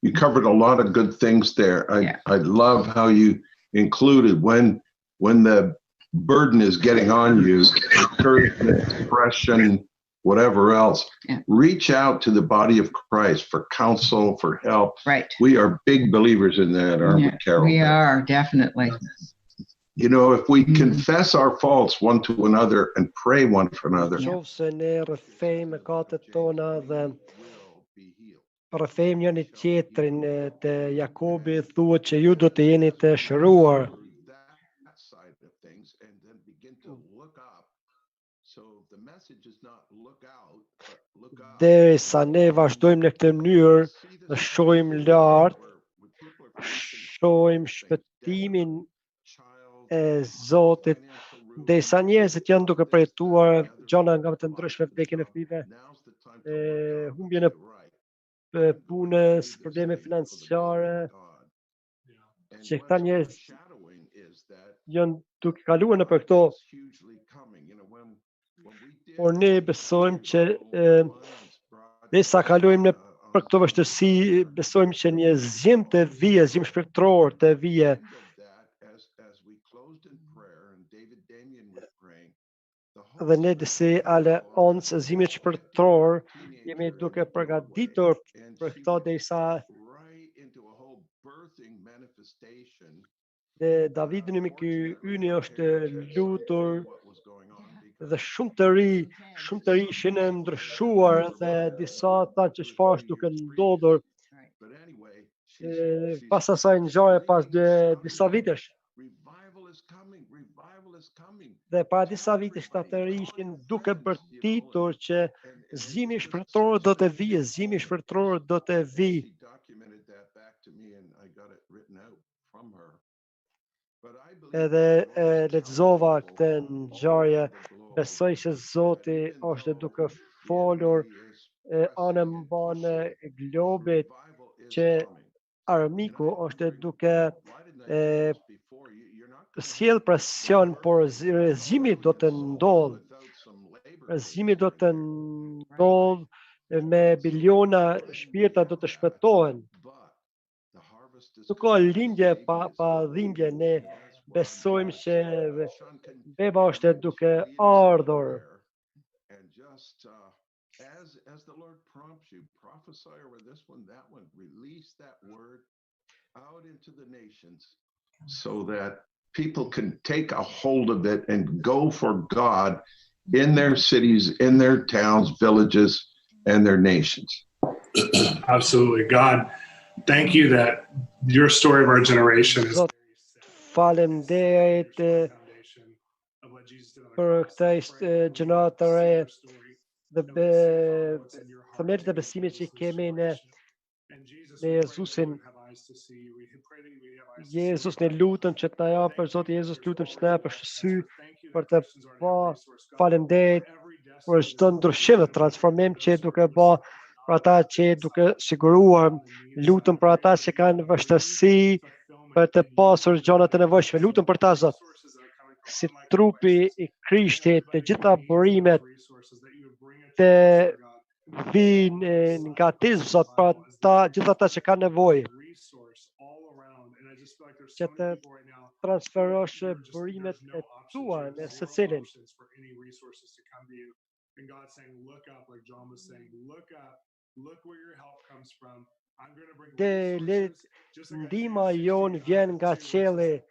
[SPEAKER 2] You covered a lot of good things there. I love how you included when the burden is getting on you, encouragement, expression, whatever else, reach out to the body of Christ for counsel, for help.
[SPEAKER 7] Right.
[SPEAKER 2] We are big believers in that, aren't we, Carol?
[SPEAKER 7] We are, definitely.
[SPEAKER 2] If we confess our faults one to another and pray one for another.
[SPEAKER 4] Rrëfejmë njëri tjetrin, të Jakobi thuhet që ju do të jeni të shëruar. Derisa ne vazhdojmë në këtë mënyrë, dhe shohim lart, shohim shpëtimin e Zotit, derisa njerëzit janë duke përjetuar gjëra nga të ndryshme, vdekjen e fëmijëve, humbjen e punës, probleme financiare, që këta njerëz janë duke kaluar nëpër këto. Por ne besojmë që derisa kalojmë për këto vështirësi, besojmë që një zgjim të vijë, zgjim shpirtëror të vijë. Dhe ne disi ale ons zgjimit shpirtëror jemi duke përgatitur për këto derisa Davidi në ky yni është lutur, dhe shumë të ri ishin e ndryshuar, dhe disa thanë që çfarë është duke ndodhur. Pas asaj ngjarje, pas disa vitesh. Dhe para disa vitesh të të rishin duke bërtitur që zgjimi shpirtëror do të vijë, zgjimi shpirtëror do të vijë. Edhe lexova këtë ngjarje, besoj se Zoti është duke folur anë mban globit që armiku është duke sjell presion, por zgjimi do të ndodh. Zgjimi do të ndodh me biliona shpirta do të shpëtohen. Nuk ka lindje pa dhimbje, ne besojmë që beba është duke ardhur.
[SPEAKER 2] As the Lord prompts you, prophesy over this one, that one, release that word out into the nations so that people can take a hold of it and go for God in their cities, in their towns, villages, and their nations.
[SPEAKER 10] Absolutely. God, thank you that your story of our generation is
[SPEAKER 4] Faleminderit për këtë gjenerat të re dhe themelët e besimit që kemi në Jezusin. Jezus ne lutem që të na japë për Zoti Jezus, lutem që të na japë sy për të pa faleminderit për çdo ndryshim dhe transformim që duke bë për ata që duke siguruar, lutem për ata që kanë vështirësi për të pasur gjanat e nevojshme, lutem për ta Zot. Si trupi i Krishtit, të gjitha burimet të vinë nga ti Zot për gjitha ata që kanë nevojë. Që të transferosh burimet e tua në secilin.
[SPEAKER 10] And God saying, look up, like John was saying, look up, look where your help comes from. I'm going to bring resources.
[SPEAKER 4] Ndihma jon vjen nga qielli.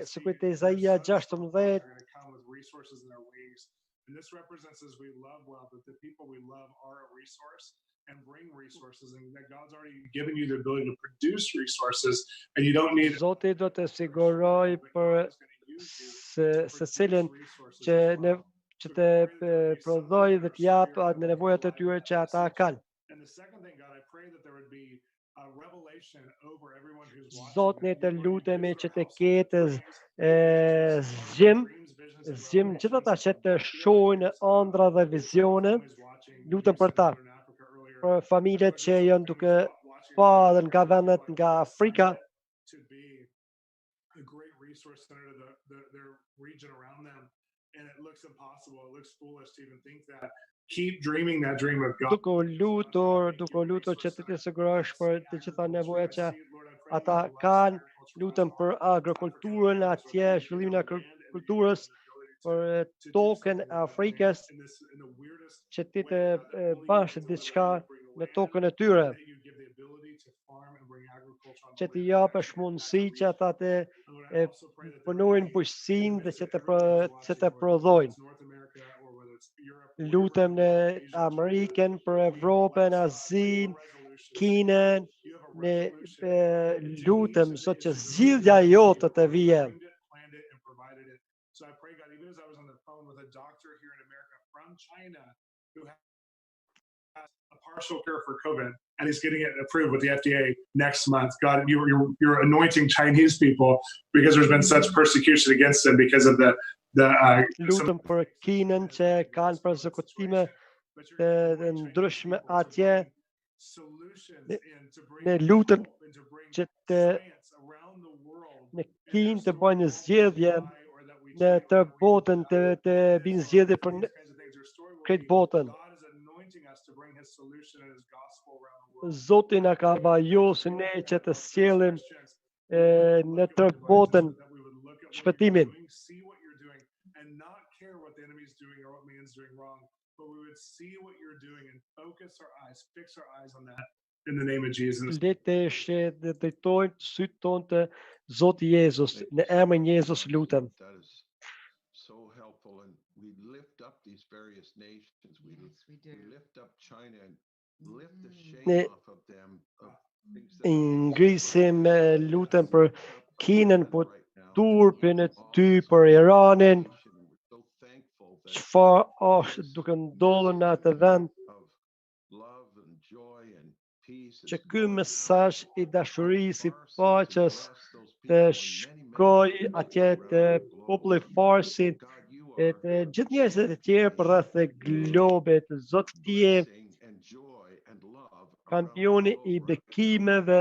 [SPEAKER 4] Sikur te Izaia 16.
[SPEAKER 10] And this represents as we love well that the people we love are a resource and bring resources, and that God's already given you the ability to produce resources, and you don't need.
[SPEAKER 4] Zoti do të siguroj për secilin që të prodhoj dhe të japë në nevojat e tyre që ata kanë.
[SPEAKER 10] And the second thing, God, I pray that there would be a revelation over everyone who's watching.
[SPEAKER 4] Zot, ne të lutemi që të ketë zgjim gjithë ata që të shohin ëndra dhe vizione. Lutem për ta, për familjet që janë duke pa dhe nga vendet nga Afrika.
[SPEAKER 10] To be a great resource center to their region around them. And it looks impossible. It looks foolish to even think that. Keep dreaming that dream of God.
[SPEAKER 4] Duke lutur që të sigurosh për të gjitha nevojat që ata kanë. Lutem për agrikulturën atje, zhvillimin e agrikulturës, për tokën e Afrikës, që ti të bash diçka në tokën e tyre, që ti japësh mundësi që ata të punojnë bujqësinë dhe që të prodhojnë. Lutem në Amerikën, për Evropën, Azinë, Kinën, lutem Zot që zgjidhja jote të vijë.
[SPEAKER 10] So I pray, God, even as I was on the phone with a doctor here in America from China who has a partial cure for COVID, and he's getting it approved with the FDA next month. God, you're anointing Chinese people because there's been such persecution against them because of the
[SPEAKER 4] lutem për Kinën që kanë përsekutime të ndryshme atje. Ne lutem që në Kinë të bëjnë zgjedhje në të botën, të binë zgjedhje për këtë botën. Zoti na ka vajosur ne që të sjellim në të botën shpëtimin.
[SPEAKER 10] But we would see what you're doing and focus our eyes, fix our eyes on that in the name of Jesus.
[SPEAKER 4] Le të drejtojmë sytë tonë të Zoti Jezus, në emrin e Jezus lutem.
[SPEAKER 2] That is so helpful, and we lift up these various nations. We lift up China and lift the shame off of them.
[SPEAKER 4] Ngrisim lutem për Kinën, për Turpin e ty, për Iranin. çfarë është duke ndodhur në atë vend, që ky mesazh I dashurisë, I paqes të shkoj atje të populli Farsi, të gjithë njerëzit e tjerë përreth globit. Zot Ti je kampioni I bekimeve,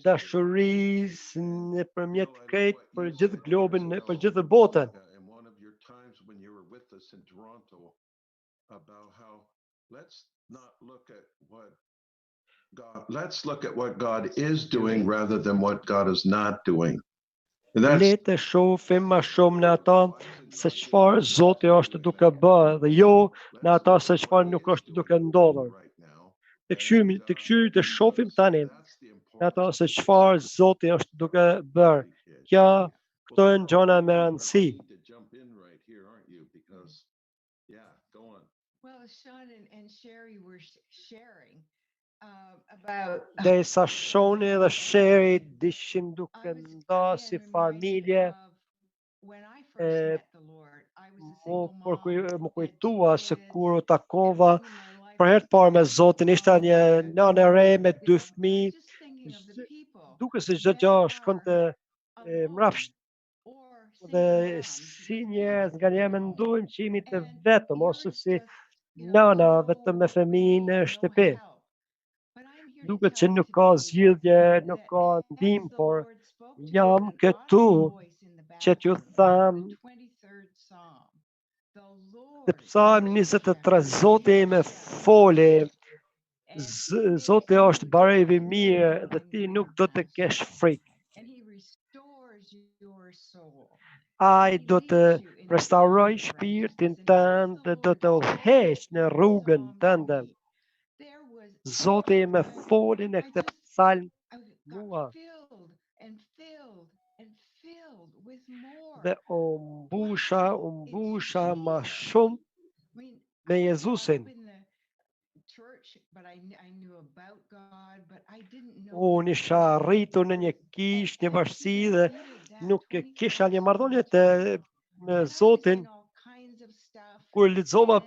[SPEAKER 4] dashurisë nëpërmjet krejt për gjithë globin, për gjithë botën.
[SPEAKER 2] In one of your times when you were with us in Toronto about how let's look at what God is doing rather than what God is not doing.
[SPEAKER 4] Le të shohim më shumë në ato se çfarë Zoti është duke bërë dhe jo në ato se çfarë nuk është duke ndodhur. Të këshyri të shohim tani në ato se çfarë Zoti është duke bërë. Këto janë gjëra me rëndësi.
[SPEAKER 7] Well, Shawn and Cherie were sharing about
[SPEAKER 4] Derisa Shawn dhe Cherie dishin duke nda si familje, më kujtua se kur u takova për herë të parë me Zotin, ishte një nanë e re me 2 fëmijë, duke se çdo gjë shkonte mrapsht. Dhe si njerëz nganjëherë mendojmë që jemi të vetëm ose si nana vetëm me fëmijë në shtëpi. Duket që nuk ka zgjidhje, nuk ka ndihmë, por jam këtu që t'ju them në Psalm 23, Zoti më foli, Zoti është barevi mirë dhe ti nuk do të kesh frikë. Ai do të restauroj shpirtin tënd dhe do të udhëheq në rrugën tënde. Zoti më foli në këtë psalm mua dhe u mbusha më shumë me Jezusin. Unë isha rritur në një kish, një bashkësi dhe nuk kisha një marrëdhënie me Zotin. Kur lexova,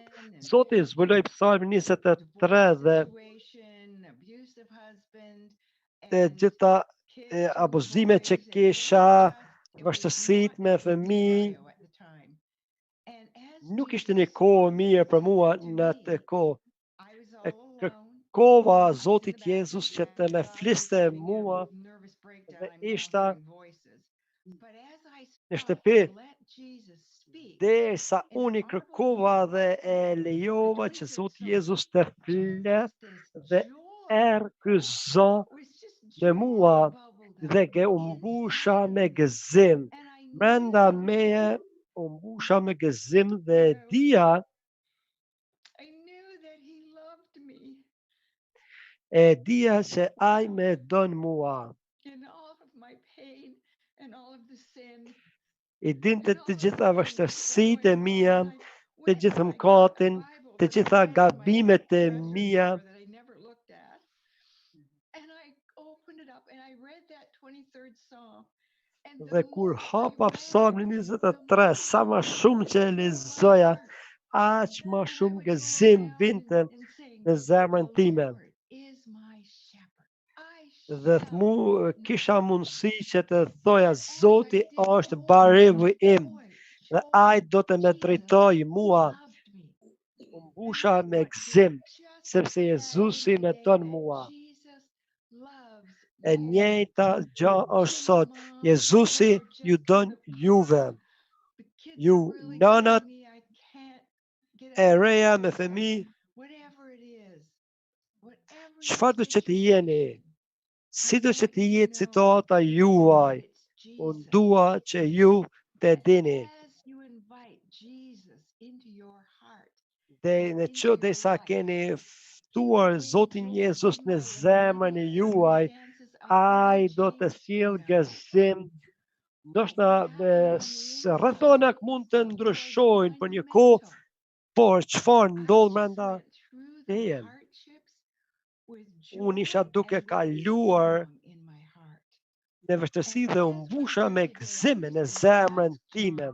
[SPEAKER 4] Zoti zbuloi Psalmin 23 dhe të gjitha abuzimet që kisha, vështërsitë me fëmijë, nuk ishte një kohë mirë për mua në atë kohë. Kërkova Zotit Jezus që të më fliste mua dhe ishta në shtëpi. Derisa unë I kërkova dhe e lejova që Zoti Jezus të flet dhe ky Zot në mua dhe që u mbusha me gëzim. Brenda meje u mbusha me gëzim dhe dija që ai më don mua. I dinte të gjitha vështërsitë e mia, të gjithë mëkatin, të gjitha gabimet e mia. Dhe kur hapa Psalmin 23, sa më shumë që e lexoja, aq më shumë gëzim vinte në zemrën time. Dhe kisha mundësi që të thoja Zoti është barevi im dhe ai do të më drejtoj mua. U mbusha me gëzim sepse Jezusi më don mua. E njëjta gjë është sot. Jezusi ju don juve. Ju nanat e reja me fëmijë, çfarë do që të jeni, si do që të jetë situata juaj, unë dua që ju të dini. Dhe në që dhe sa keni ftuar Zotin Jezus në zemrën e juaj, ai do të sjellë gëzim. Ndoshta rrethonak mund të ndryshojnë për një kohë, por çfarë ndodh brenda teje? Unë isha duke kaluar në vështirësi dhe u mbusha me gëzim në zemrën time.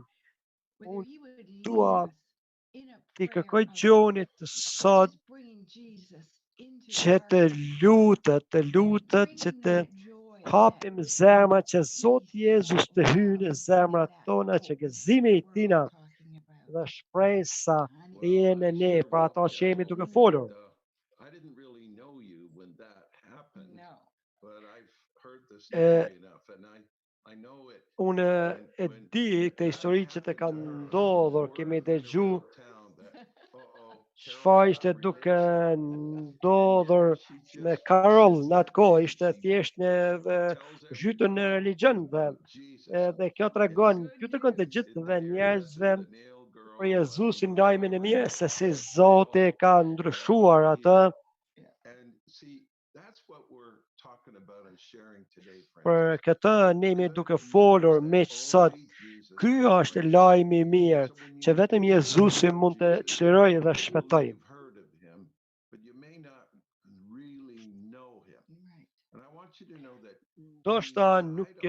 [SPEAKER 4] Unë dua Ti kërkoj Gjonit të sot që të lutet që të hapim zemra që Zoti Jezus të hyjë në zemrat tona që gëzimi i tina dhe shpresa të jenë ne për ato që jemi duke folur.
[SPEAKER 2] I didn't really know you when that happened. No. But I've heard the story enough and I know it.
[SPEAKER 4] Unë e di këtë histori që të kanë ndodhur, kemi dëgju çfarë ishte duke ndodhur me Carol në atë kohë, ishte thjesht në zhytën në religjon dhe kjo tregon të gjithëve njerëzve për Jezusin lajmin e mirë se si Zoti ka ndryshuar atë. Për këtë ne jemi duke folur miq sot. Ky është lajmi i mirë që vetëm Jezusi mund të çlirojë dhe shpëtojë. Ndoshta nuk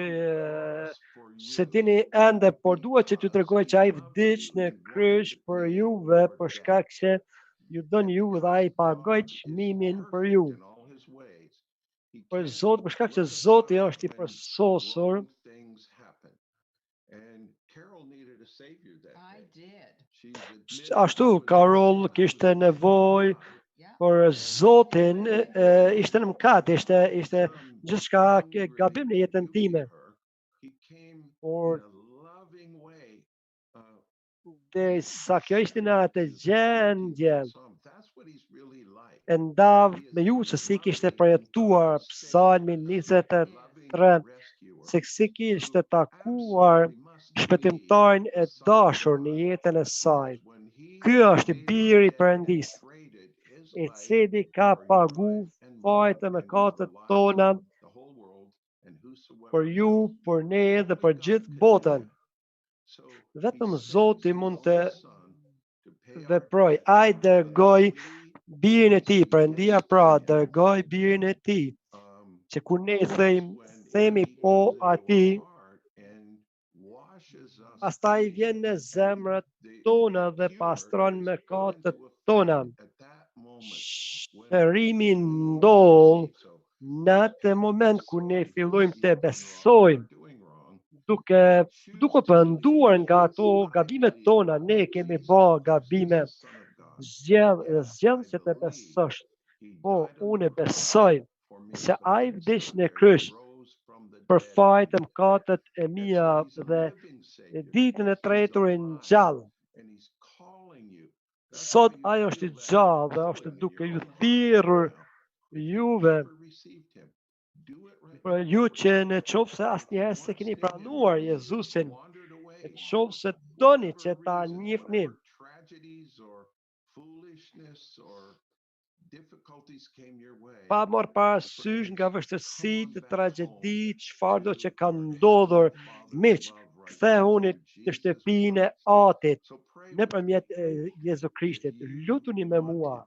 [SPEAKER 4] se dini ende, por dua që t'ju tregoj që ai vdiq në kryq për juve për shkak që ju don ju dhe ai pagoi çmimin për ju. Për Zot, për shkak që Zoti është i përsosur. Ashtu Carol kishte nevojë për Zotin, ishte në mëkat, ishte gjithçka gabim në jetën time. Por derisa kjo ishte në atë gjendje, e ndav me ju se si kishte përjetuar Psalmi 23, se si kishte takuar shpëtimtarin e dashur në jetën e saj. Ky është i biri i Perëndis, i cili ka pagu fajt e mëkatet tona për ju, për ne dhe për gjithë botën. Vetëm Zoti mund të veprojë. Ai dërgoi birin e tij, Perëndia pra dërgoi birin e tij, që kur ne themi po atij, pastaj vjen në zemrat tona dhe pastron mëkatet tona. Shërimi ndodh në atë moment kur ne fillojmë të besojmë, duke penduar nga ato gabimet tona. Ne kemi bërë gabime, zgjedh që të besosh. Po, unë besoj se ai vdiq në kryq për fajt e mëkatet e mia dhe ditën e tretë u ngjall. Sot ai është i gjallë dhe është duke ju thirrur juve. Për ju që në qoftë se asnjëherë se keni pranuar Jezusin, në qoftë se doni që ta njihni, pa marrë parasysh nga vështirësitë, tragjedit, çfarë do që ka ndodhur, miq, kthehuni në shtëpinë e Atit nëpërmjet Jezu Krishtit. Lutuni me mua.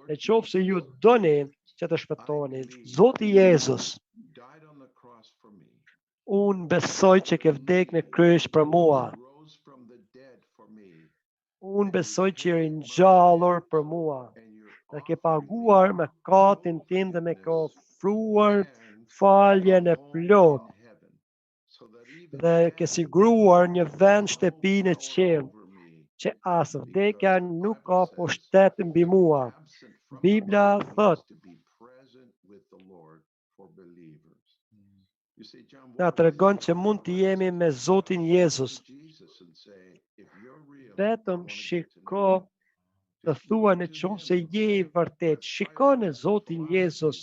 [SPEAKER 4] Në qoftë se ju doni që të shpëtoni, Zoti Jezus, unë besoj që ke vdek në kryq për mua. Unë besoj që je ngjallur për mua dhe ke paguar mëkatin tim dhe më ke ofruar faljen e plotë dhe ke siguruar një vend shtëpi në qiell, që as vdekja nuk ka pushtet mbi mua. Bibla thot, na tregon që mund të jemi me Zotin Jezus. Vetëm shiko të thua në qoftë se je i vërtet, shiko në Zotin Jezus.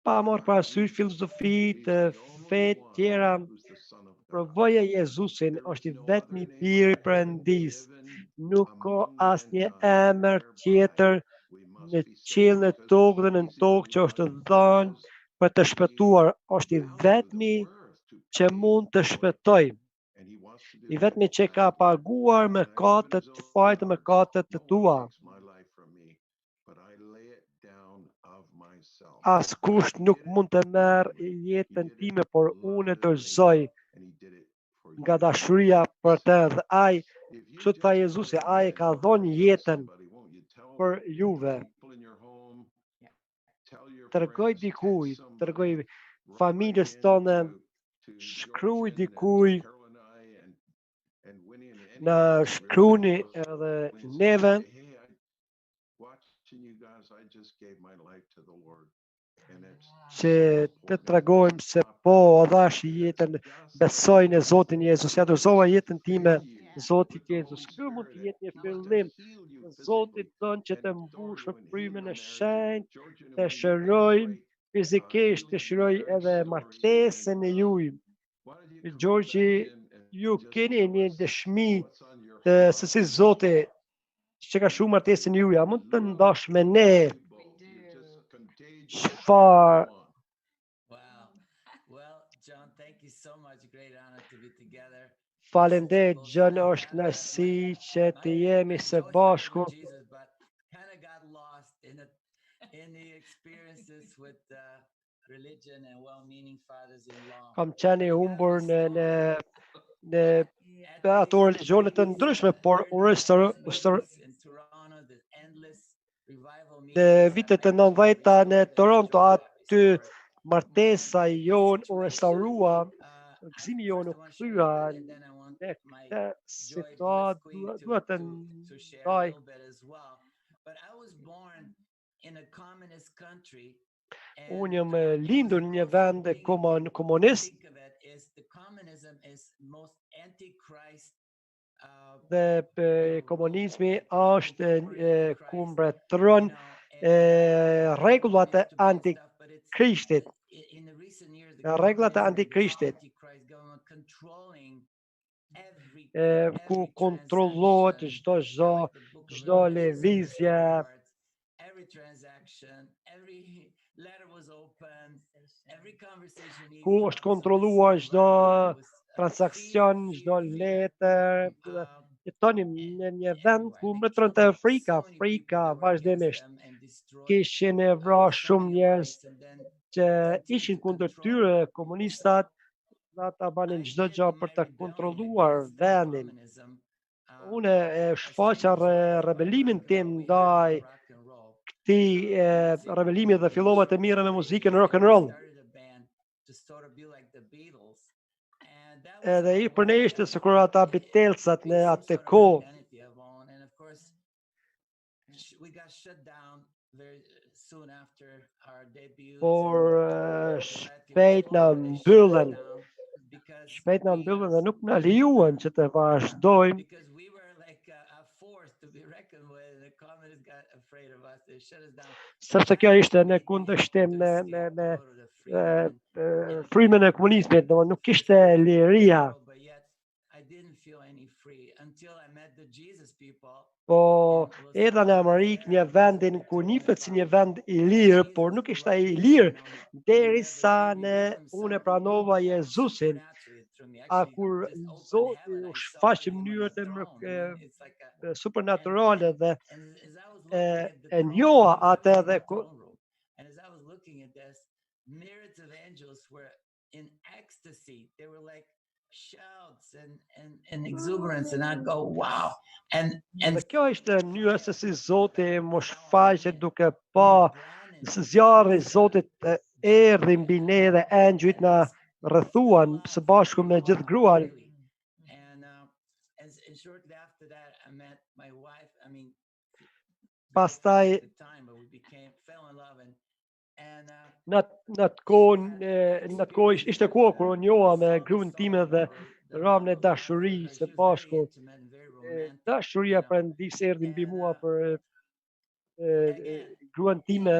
[SPEAKER 4] Pa marrë parasysh filozofitë, fe tjera, provoja Jezusin, është i vetmi biri i Perëndis. Nuk ka asnjë emër tjetër në qiell, në tokë dhe në tokë që është dhënë për të shpëtuar. Është i vetmi që mund të shpëtojë. I vetmi që ka paguar mëkatet, fajt e mëkatet tua. Askush nuk mund të merr jetën time, por unë e dorëzoj. nga dashuria për të dhe ai, kështu tha Jezusi, ai ka dhënë jetën për juve. Tregoj dikuj, tregoj familjes tonë, shkruaj dikuj, na shkruani edhe neve që të tregojmë se po dhash jetën, besoj në Zotin Jezus, ja dorëzova jetën time Zotit Jezus. Ky mund të jetë një fillim. Zoti don që të mbush me frymën e shenjtë, të shëroj fizikisht, të shëroj edhe martesën e juaj. Georgi, ju keni një dëshmi të se si Zoti që ka shumë martesën e juaj, a mund të ndash me ne çfarë? Faleminderit, John, është kënaqësi që të jemi së bashku. Kam qenë humbur në ato religionet të ndryshme, por në vitet e 90-ta në Toronto, aty martesa jonë u restaurua, gëzimi jonë u kthya në këtë situatë, duhet të ndaj. Unë jam lindur në një vend komunist dhe komunizmi është ku mbretëron rregullat e antikrishtit. Rregullat e antikrishtit ku kontrollohet çdo lëvizje, ku është kontrolluar çdo transakcion, çdo letër. Jetonim në një vend ku mbretëronte Afrika vazhdimisht. Kishin vrarë shumë njerëz që ishin kundër tyre, komunistat, dhe ata banin çdo gjë për të kontrolluar vendin. Unë shfaqa rebelimin tim ndaj këtij rebelimi dhe fillova të mirë me muzikën rock and roll. Edhe i për ne ishte sikur ata Beatlesat në atë kohë. Por shpejt na mbyllën dhe nuk na lejuan që të vazhdojmë. Sepse kjo ishte në kundërshtim me frymën e komunizmit, do nuk kishte liria. Po erdha në Amerikë, një vendin ku nifet si një vend i lirë, por nuk ishte i lirë derisa unë pranova Jezusin. A kur Zoti u shfaq në mënyrë supernaturale dhe e njoha atë dhe myriads of angels were in ecstasy. They were like shouts and exuberance, and I'd go, wow. And kjo ishte mënyra se si Zoti më shfaqet duke pa zjarri i Zotit erdhi mbi ne dhe angjujt na rrethuan së bashku me gjithë gruan. Pastaj në atë kohë ishte kohë kur unë njoha me gruan time dhe ram në dashuri së bashku. Dashuria Perëndis erdhi mbi mua për gruan time.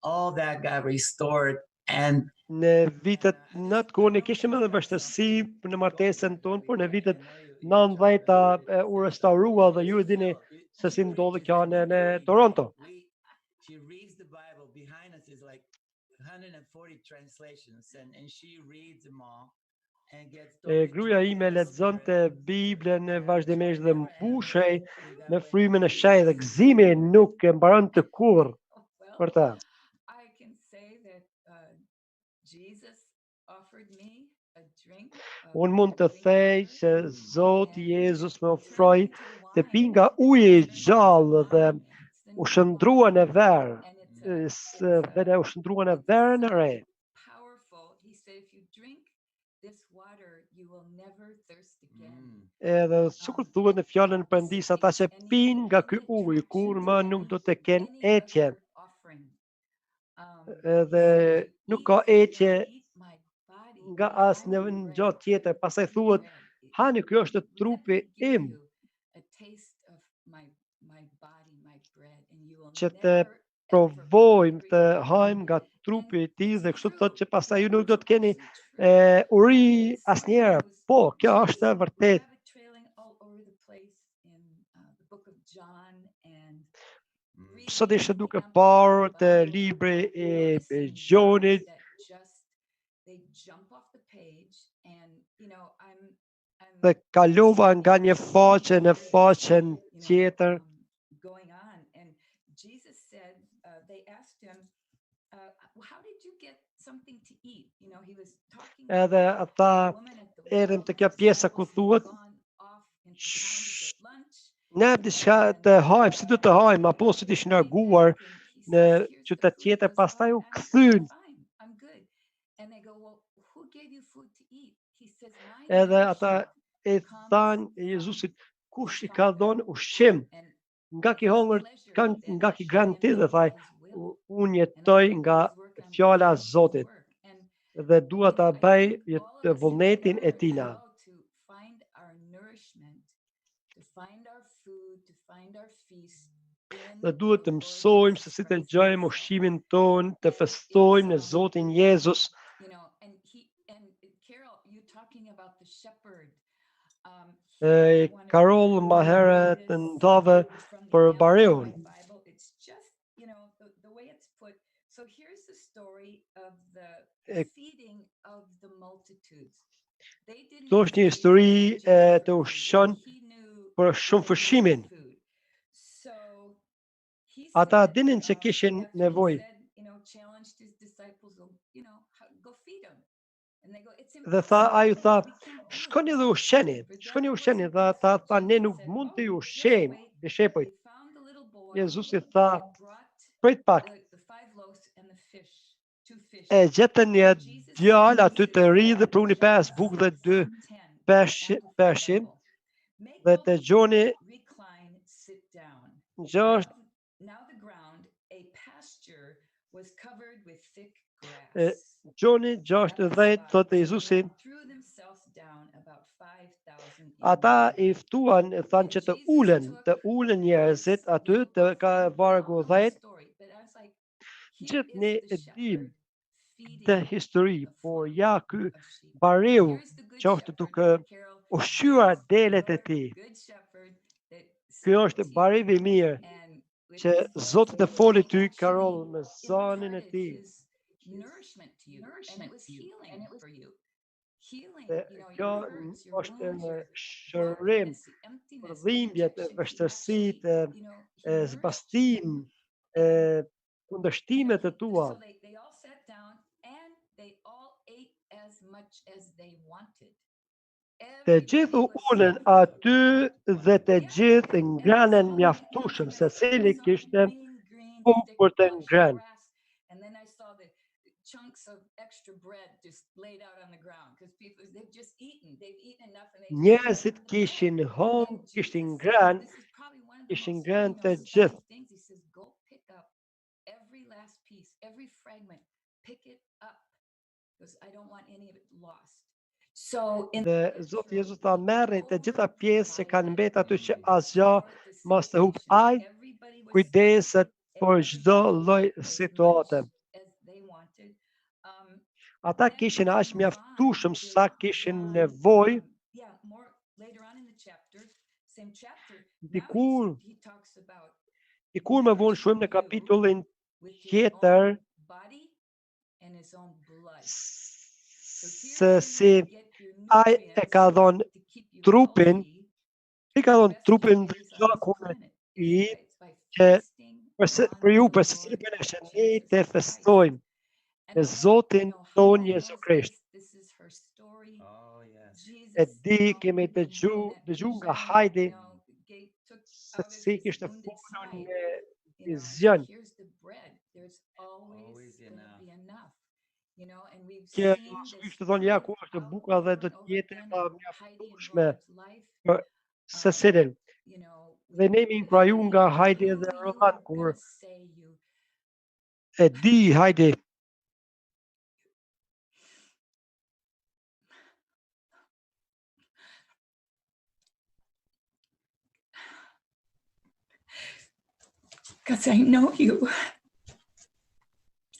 [SPEAKER 4] All that got restored. Në vitet në atë kohë ne kishim edhe vështirësi në martesën tonë, por në vitet 90-ta u restaurua dhe ju e dini se si ndodhi kjo në Toronto. She reads the Bible. Behind us is like 140 translations, and she reads them all. Gruaja ime lexonte Biblën vazhdimisht dhe mbushej me frymën e shenjtë dhe gëzimi nuk e mbaron të kurrë për ta.
[SPEAKER 3] I can say that Jesus offered me a drink.
[SPEAKER 4] Unë mund të thej që Zoti Jezus më ofroi të pi nga uji I gjallë dhe u shndrua në verë, dhe u shndrua në verën e re.
[SPEAKER 3] Powerful. He said, if you drink this water, you will never thirst again.
[SPEAKER 4] Edhe sikur thuhet në fjalën e Perëndis, ata që pin nga ky ujë kur më nuk do të kenë etje. Edhe nuk ka etje nga asnjë gjë tjetër. Pastaj thuhet, hani ky është trupi im. Që të provojmë të hajmë nga trupi I tij dhe kështu thotë që pastaj ju nuk do të keni uri asnjëherë. Po, kjo është e vërtetë. Sot ishte duke parë të libri I Gjonit. Dhe kalova nga një faqe në faqen tjetër. Edhe ata erdhën te kjo pjesa ku thuhet ne diçka të hajmë, si do të hajmë, apo si të shlarguar në qytet tjetër, pastaj u kthyn. Edhe ata I than Jezusit, kush I ka dhënë ushqim? Nga ki hongër, nga ki gran ti, dhe thaj, unë jetoj nga fjala e Zotit dhe dua ta bëj vullnetin e tina. Dhe duhet të mësojmë se si të gjejmë ushqimin ton, të festojmë në Zotin Jezus. Karol më herët ndodhe për Bareun. Kjo është një histori të ushqon për shumë fushimin. Ata dinin që kishin nevojë. Dhe ai ju tha, shkoni dhe ushqeni, dhe ata tha, ne nuk mund të ju ushqejmë, dishepujt. Jezusi tha, prit pak. E gjetën një djalë aty të ri dhe pruni 5 bukë dhe 2 peshqi dhe të gjoni 6. Gjoni 6:10 thotë Jezusi, ata I ftuan, thanë që të ulen njerëzit aty të ka vargu 10. Gjithë ne e dim të histori, por ja ky Bareu që është duke ushqyer delet e tij. Ky është Barevi I mirë që Zoti të foli ty, Karol, me zanin e tij. Kjo është shërim për dhimbjet, vështirësitë, zbastim, kundërshtimet e tua. Të gjithë u ulën aty dhe të gjithë ngranen mjaftueshëm, secili kishte bukë për të ngrënë. Njerëzit kishin hongë, kishin ngrënë të gjithë. Dhe Zoti Jezus tha, merrni të gjitha pjesë që kanë mbetë aty që asgjë mos të humbë ai, kujdeset për çdo lloj situate. Ata kishin aq mjaftueshëm sa kishin nevojë. Dikur më vonë shumë në kapitullin tjetër se si ai e ka dhënë trupin, i ka dhënë trupin dhe gjakun e tij që për ju, për secili për ne, që ne të festojmë e Zotin ton Jezu Krisht. E di kemi dëgju nga Heidi se si kishte folur në vizion që kishte thonë ja ku është buka dhe do të jetë e mjaftueshme për secilin. Dhe ne jemi inkuraju nga Heidi dhe Rolland kur e di Heidi
[SPEAKER 3] Because I know you.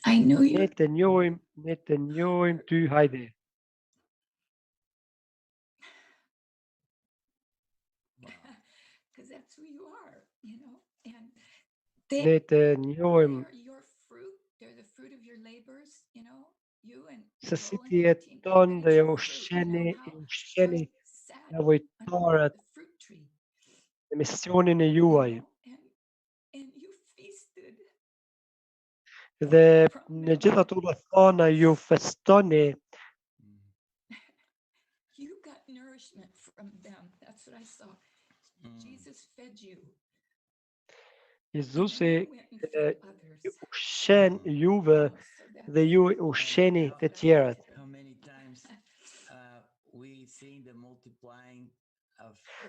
[SPEAKER 3] I know you.
[SPEAKER 4] ne të njohim ty Heidi.
[SPEAKER 3] Because that's who you are, and
[SPEAKER 4] Ne të njohim
[SPEAKER 3] your fruit. They're the fruit of your labors, you and
[SPEAKER 4] se si ti jeton dhe ushqeni nevojtarët e misionin e juaj.
[SPEAKER 3] And you feasted.
[SPEAKER 4] Dhe në gjitha ato thona ju festoni.
[SPEAKER 3] You got nourishment from them. That's what I saw. Jesus fed you.
[SPEAKER 4] Jezusi ju ushqen juve dhe ju ushqeni të tjerët.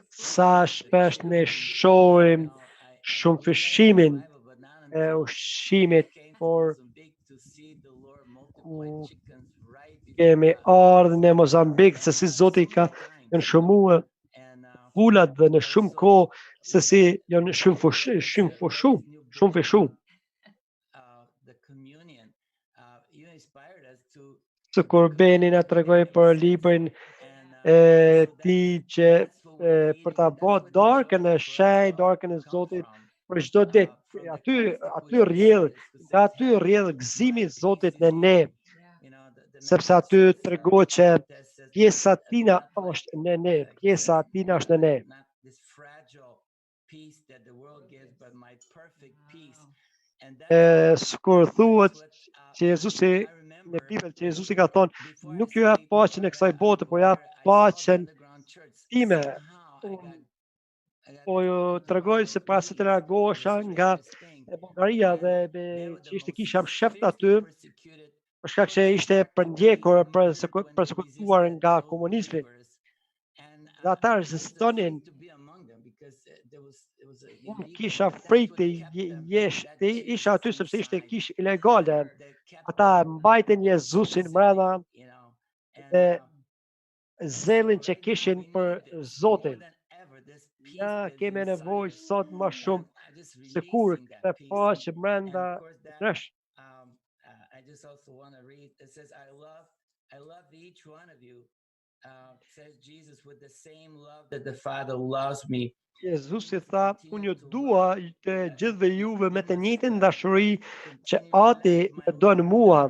[SPEAKER 4] Sa shpesh ne shohim shumë fshimin e ushqimit, por kemi ardhur në Mozambik se si Zoti ka shëmuar pulat dhe në shumë kohë se si janë shumë fushu. Se kur Beni na tregoi për librin e tij që për ta bërë darkën e shenjtë, darkën e Zotit për çdo ditë. Aty rrjedh gëzimi i Zotit në ne. Sepse aty tregohet që pjesa tina është në ne, pjesa tina është në ne. Kur thuhet që Jezusi në Bibël që Jezusi ka thonë, nuk ju jap paqen e kësaj bote, por jap paqen time. Po ju tregoj se pas se të largohesha nga Bullgaria dhe që ishte kisha sheft aty, për shkak që ishte përndjekur, përsekutuar nga komunizmi. Dhe ata rezistonin. Unë kisha frikë të isha aty sepse ishte kishë ilegale. Ata mbajten Jezusin mbrana dhe zelin që kishin për Zotin. Ja kemi nevojë sot më shumë se kur këtë paqe brenda nesh.
[SPEAKER 1] I just also want to read. It says, I love each one of you. Says Jesus, with the same love that the Father loves me.
[SPEAKER 4] Jezusi tha, unë ju dua të gjithëve juve me të njëjtën dashuri që Ati më don mua.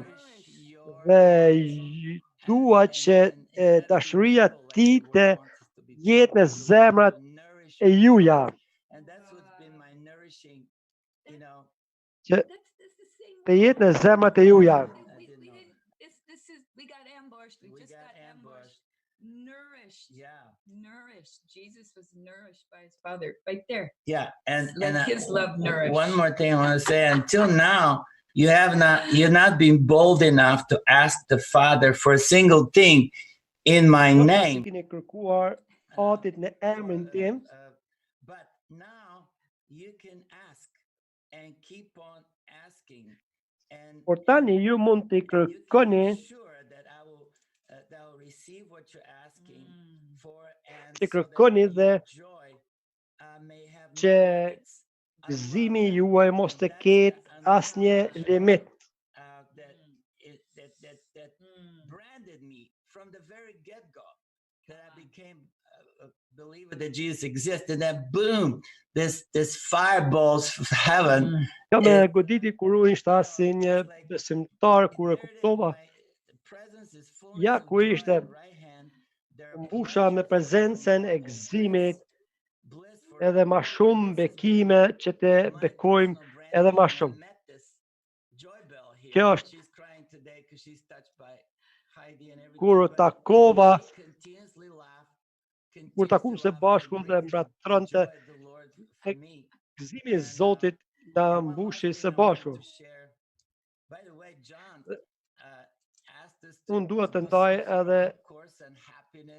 [SPEAKER 4] Dhe dua që dashuria ti të jetë në zemrat e juja. Që të jetë në zemrat e juja.
[SPEAKER 3] Nourished. Jesus was nourished by his Father, right there.
[SPEAKER 1] Yeah, and
[SPEAKER 3] his love nourished.
[SPEAKER 1] One more thing I want to say. Until now, you've not been bold enough to ask the Father for a single thing in my name. But now you can ask and keep on asking.
[SPEAKER 4] Por tani ju mund të kërkoni të kërkoni dhe që gëzimi juaj mos të ketë asnjë limit.
[SPEAKER 1] Believer that Jesus exists, and then boom, this fireballs from heaven.
[SPEAKER 4] Jam e goditi kur u ishte si një besimtar kur e kuptova. Ja ku ishte mbusha me prezencën e gëzimit edhe ma shumë bekime që të bekojmë edhe ma shumë. Kjo është kur takova, kur takum së bashku dhe mbretërante, gëzimi i Zotit na mbushi së bashku. Unë duhet të ndaj edhe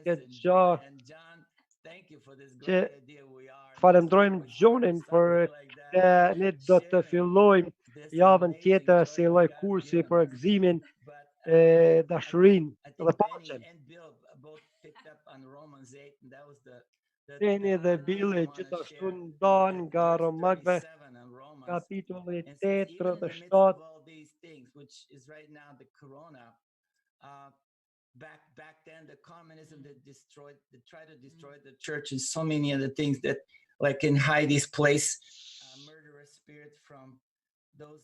[SPEAKER 4] këtë gjë që falenderojmë Johnin për këtë, ne do të fillojmë javën tjetër si lloj kursi për gëzimin e dashurinë dhe paqen. Beni dhe Billy gjithashtu ndan nga Romakëve, kapitulli 8:37.
[SPEAKER 1] Back then, the communism that tried to destroy the church and so many other things that, like in Heidi's place, murderous spirit from those,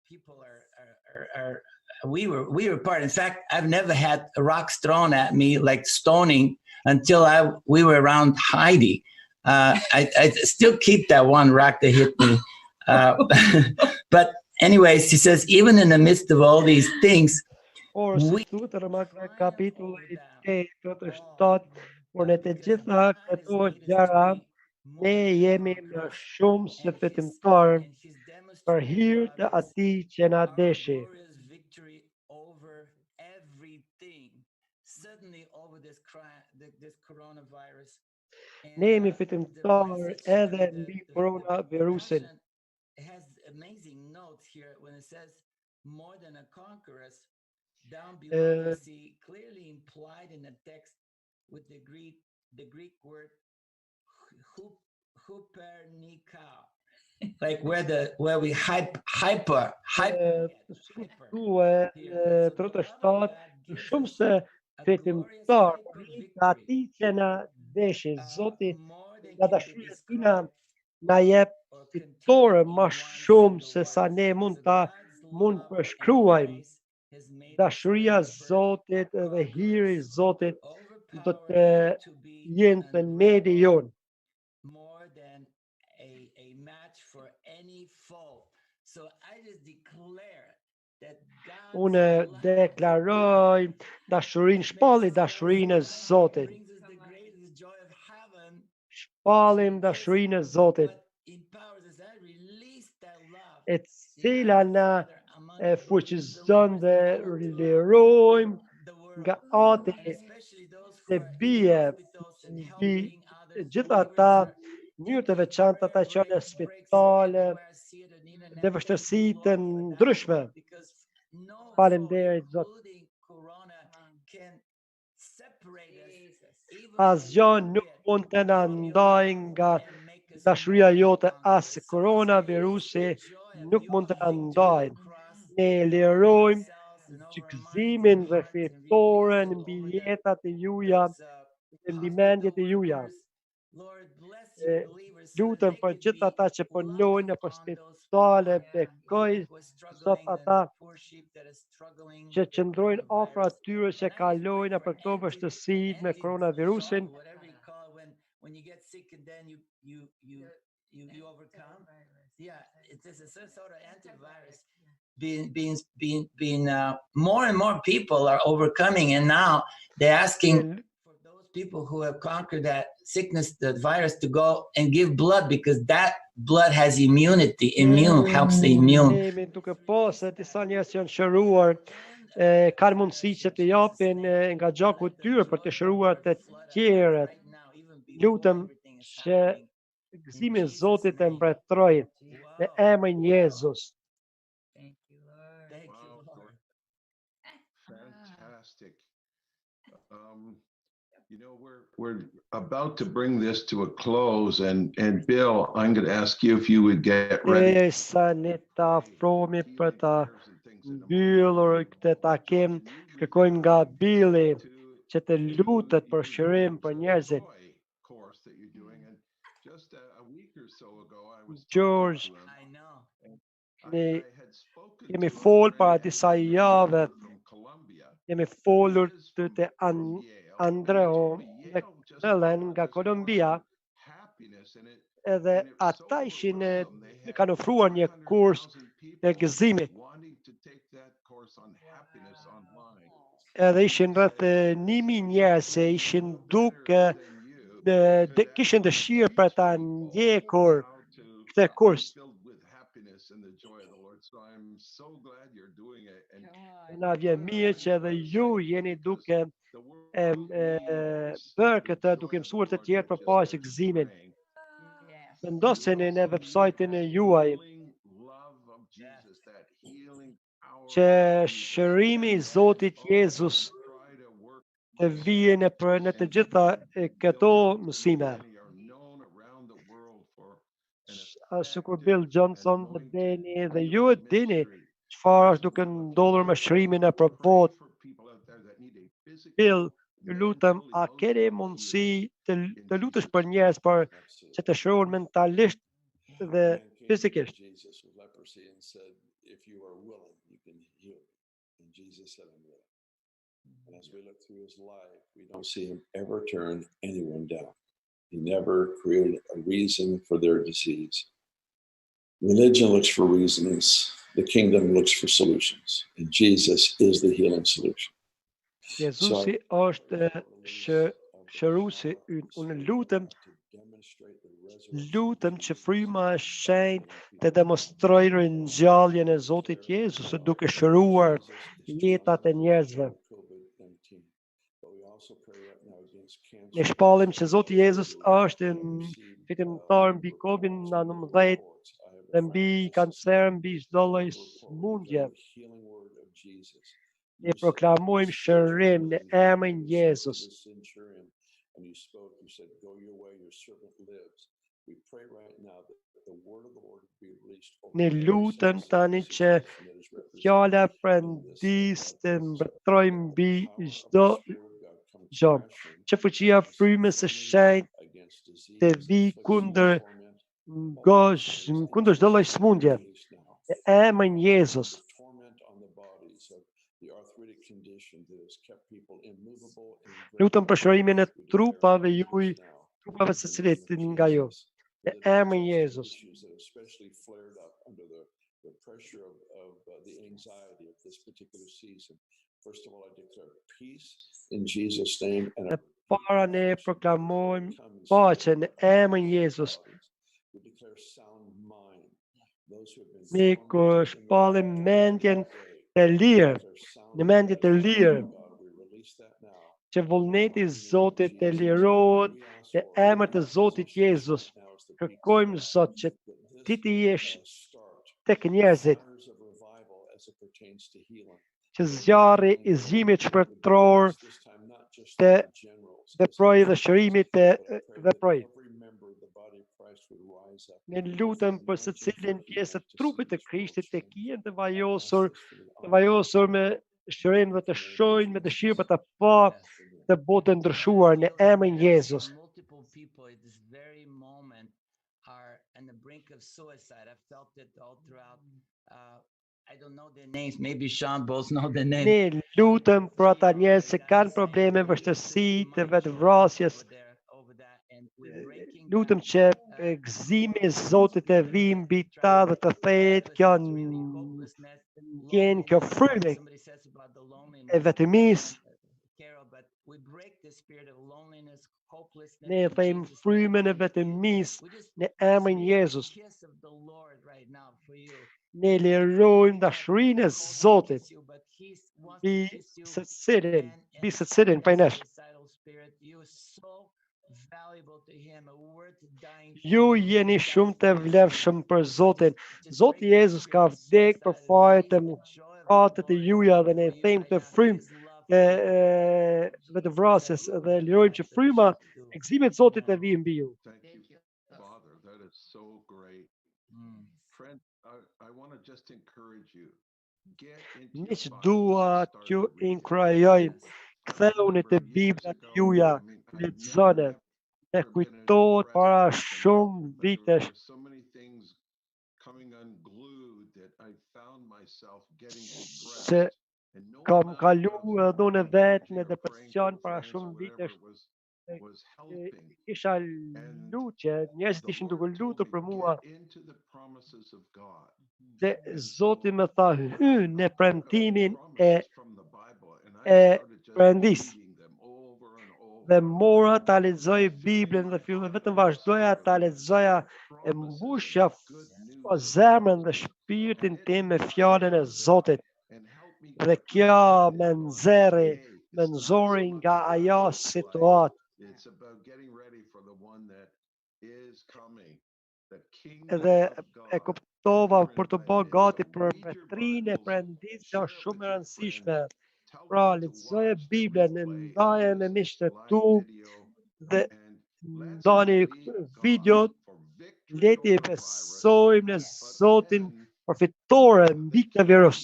[SPEAKER 1] people are we were part. In fact, I've never had rocks thrown at me like stoning until we were around Heidi. I still keep that one rock that hit me. But anyways, he says, even in the midst of all these things,
[SPEAKER 4] Por së tutë Romakëve kapitulli 8:37, por në të gjitha këto gjëra ne jemi më shumë se fitimtar për hir të atij që na deshi. Ne jemi fitimtar edhe mbi koronavirusin. Down below, you see clearly implied in the text with the Greek word hupernikao, like where we hyper. Shumë se fitimtar atij që na deshi Zoti nga dashuria tina na jep fitore më shumë se sa ne mund përshkruajmë. Dashuria Zotit dhe hiri Zotit do të jenë të medi jonë. Unë deklaroj dashurinë, shpalli dashurinë e Zotit. Shpallim dashurinë e Zotit, e cila na fuqizon dhe lirojmë nga ati të bie mbi gjithë ata njërë të veçanta ata që në spitale dhe vështërsi të ndryshme. Faleminderit Zot. Asgjë nuk mund të na ndaj nga dashuria jote, as koronavirusi nuk mund të na ndajë. Ne lirojmë gëzimin dhe fitoren mbi jetat e juja dhe mbi mendjet e juja. Lutem për gjithë ata që punojnë në spitale, bekoj Zot ata që qëndrojnë afër atyre që kalojnë për këto vështirësi me koronavirusin. When you get sick and then you overcome. Yeah, it's a sort of antivirus. Being more and more people are overcoming, and now they're asking for those people who have conquered that sickness, the virus, to go and give blood because that blood has immunity. Immune helps the immune. Duke po se disa njerëz që janë shëruar kanë mundësi që të japin nga gjaku i tyre për të shëruar të tjerët. Lutem që gëzimi i Zotit të mbretëroj në emrin e Jezus.
[SPEAKER 2] Fantastic. We're about to bring this to a close, and Bill, I'm going to ask you if you would get ready.
[SPEAKER 4] Sa ne ta afrohemi për ta mbyllur këtë takim, kërkojmë nga Billy që të lutet për shërim për njerëzit. George, ne kemi folur para disa javë, kemi folur të Andreo Mellen nga Kolombia, edhe ata ishin kanë ofruar një kurs të gëzimit. Edhe ishin rreth 1000 njerëz që ishin duke kishin dëshirë për ta ndjekur këtë kurs. Na vjen mirë që edhe ju jeni duke bërë këtë, duke mësuar të tjerë përpara se gëzimin. Vendoseni në website-in e juaj që shërimi i Zotit Jezus të vijë në të gjitha këto mësime. Ashtu kur Beni Johnson dhe Beni dhe ju e dini çfarë është duke ndodhur me shërimin nëpër botë. Bill, ju lutem, a keni mundësi të lutesh për njerëz për që të shërohen mentalisht dhe fizikisht?
[SPEAKER 5] And as we look through his life, we don't see him ever turn anyone down. He never created a reason for their disease. Religion looks for reasons. The kingdom looks for solutions. And Jesus is the healing solution.
[SPEAKER 4] Jezusi është shëruesi ynë. Unë lutem që fryma e shenjtë të demonstrojë ringjalljen e Zotit Jezus duke shëruar jetat e njerëzve. Ne shpallim që Zoti Jezus është fitimtar mbi COVID-19 dhe mbi kancer, mbi çdo lloj sëmundje. Ne proklamojmë shërim në emrin e Jezus. Ne lutem tani që fjala e Perëndis të mbretërojë mbi çdo gjë, që fuqia frymës së shenjtë të vi kundër çdo lloj sëmundje. Në emrin e Jezus. Lutem për shërimin e trupave juaj, trupave së cilit nga ju. Në emrin e Jezus. E para ne proklamojmë paqe në emrin e Jezus. Ne shpallim mendjen të lirë, në mendje të lirë, që vullneti i Zotit të lirohet në emër të Zotit Jezus. Kërkojmë Zot që ti të jesh tek njerëzit, që zjarri i zgjimit shpërtëror të veprojë dhe shërimit të veprojë. Ne lutem për secilin pjesë të trupit të Krishtit të jenë të vajosur me shërim dhe të shohin me dëshirë për të pa të botën ndryshuar në emrin e Jezus. Ne lutem për ata njerëz që kanë probleme, vështirësi të vetvrasjes. Lutem që gëzimi i Zotit të vijë mbi ta dhe të thejë kjo frymë e vetëmisë. Ne thejmë frymën e vetëmisë në emrin e Jezus. Ne lirojmë dashurinë e Zotit mbi secilin prej nesh. Ju jeni shumë të vlefshëm për Zotin. Zoti Jezus ka vdekur për fajët e mëkatet e juaja dhe ne thejmë të frymë të vetëvrasjes dhe lirojmë që fryma e gëzimit të Zotit të vijë mbi ju. Ne që dua t'ju inkurajoj, ktheuni te Bibla juaja, lexoni. E kujtohet para shumë vitesh se kam kalu edhe unë vetë në depresion para shumë vitesh. Isha lutje, njerëzit ishin duke lutur për mua. Dhe Zoti më tha, hy në premtimin e Perëndis. Dhe mora ta lexoj Biblën dhe filloi vetëm vazhdoja ta lexoja e mbushja zemrën dhe shpirtin tim me fjalën e Zotit. Dhe kjo më nxori nga ajo situatë. Edhe e kuptova për të bërë gati për petrinë e Perëndis që është shumë e rëndësishme. Pra, lexoje Biblën, ndaje me miqtë tu dhe ndani videot, leti e besojmë në Zotin përfitore mbi këtë virus.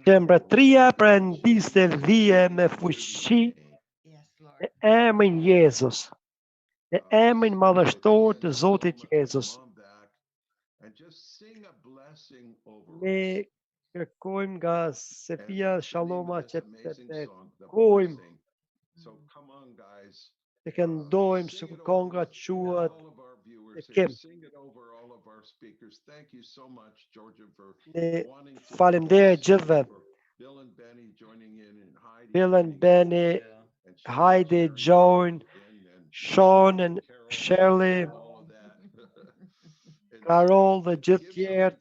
[SPEAKER 4] Që mbretëria e Perëndis të vije me fuqi në emrin Jezus, në emrin madhështor të Zotit Jezus. Ne kërkojmë nga Sefia Shaloma që të kërkojmë, të këndojmë së kongra quat e Kim. Ne faleminderit gjithëve. Bill and Beni, Heidi, Joan, Shawn and Cherie, Carol dhe gjithë tjerë.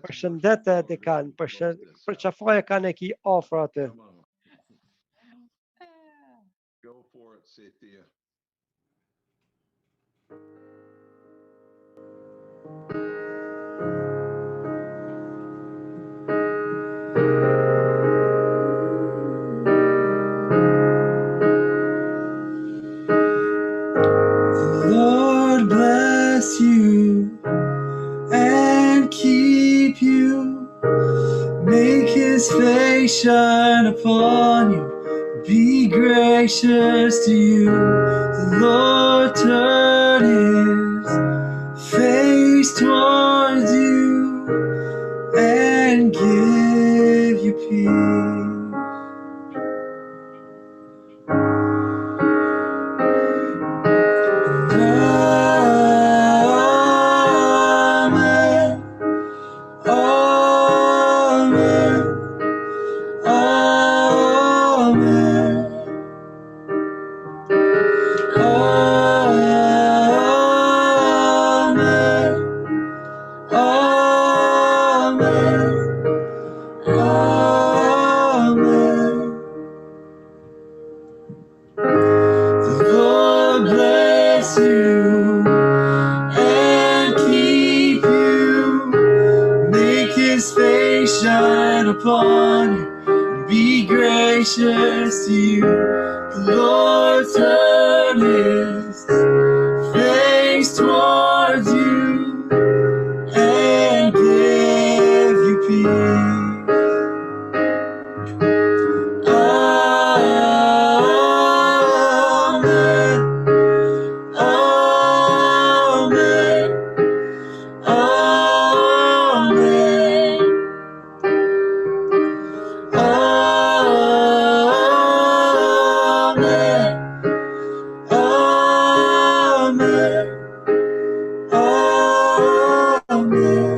[SPEAKER 4] Përshëndetje të kanë, për çfarë kanë ki ofër atë.
[SPEAKER 2] Go for it, Cynthia.
[SPEAKER 1] The Lord bless you and keep you. Make his face shine upon you. Be gracious to you. The Lord turn his face towards you and give you peace. Upon you, be gracious to you. The Lord turn his face towards you and give you peace. Amen. Amen. Amen.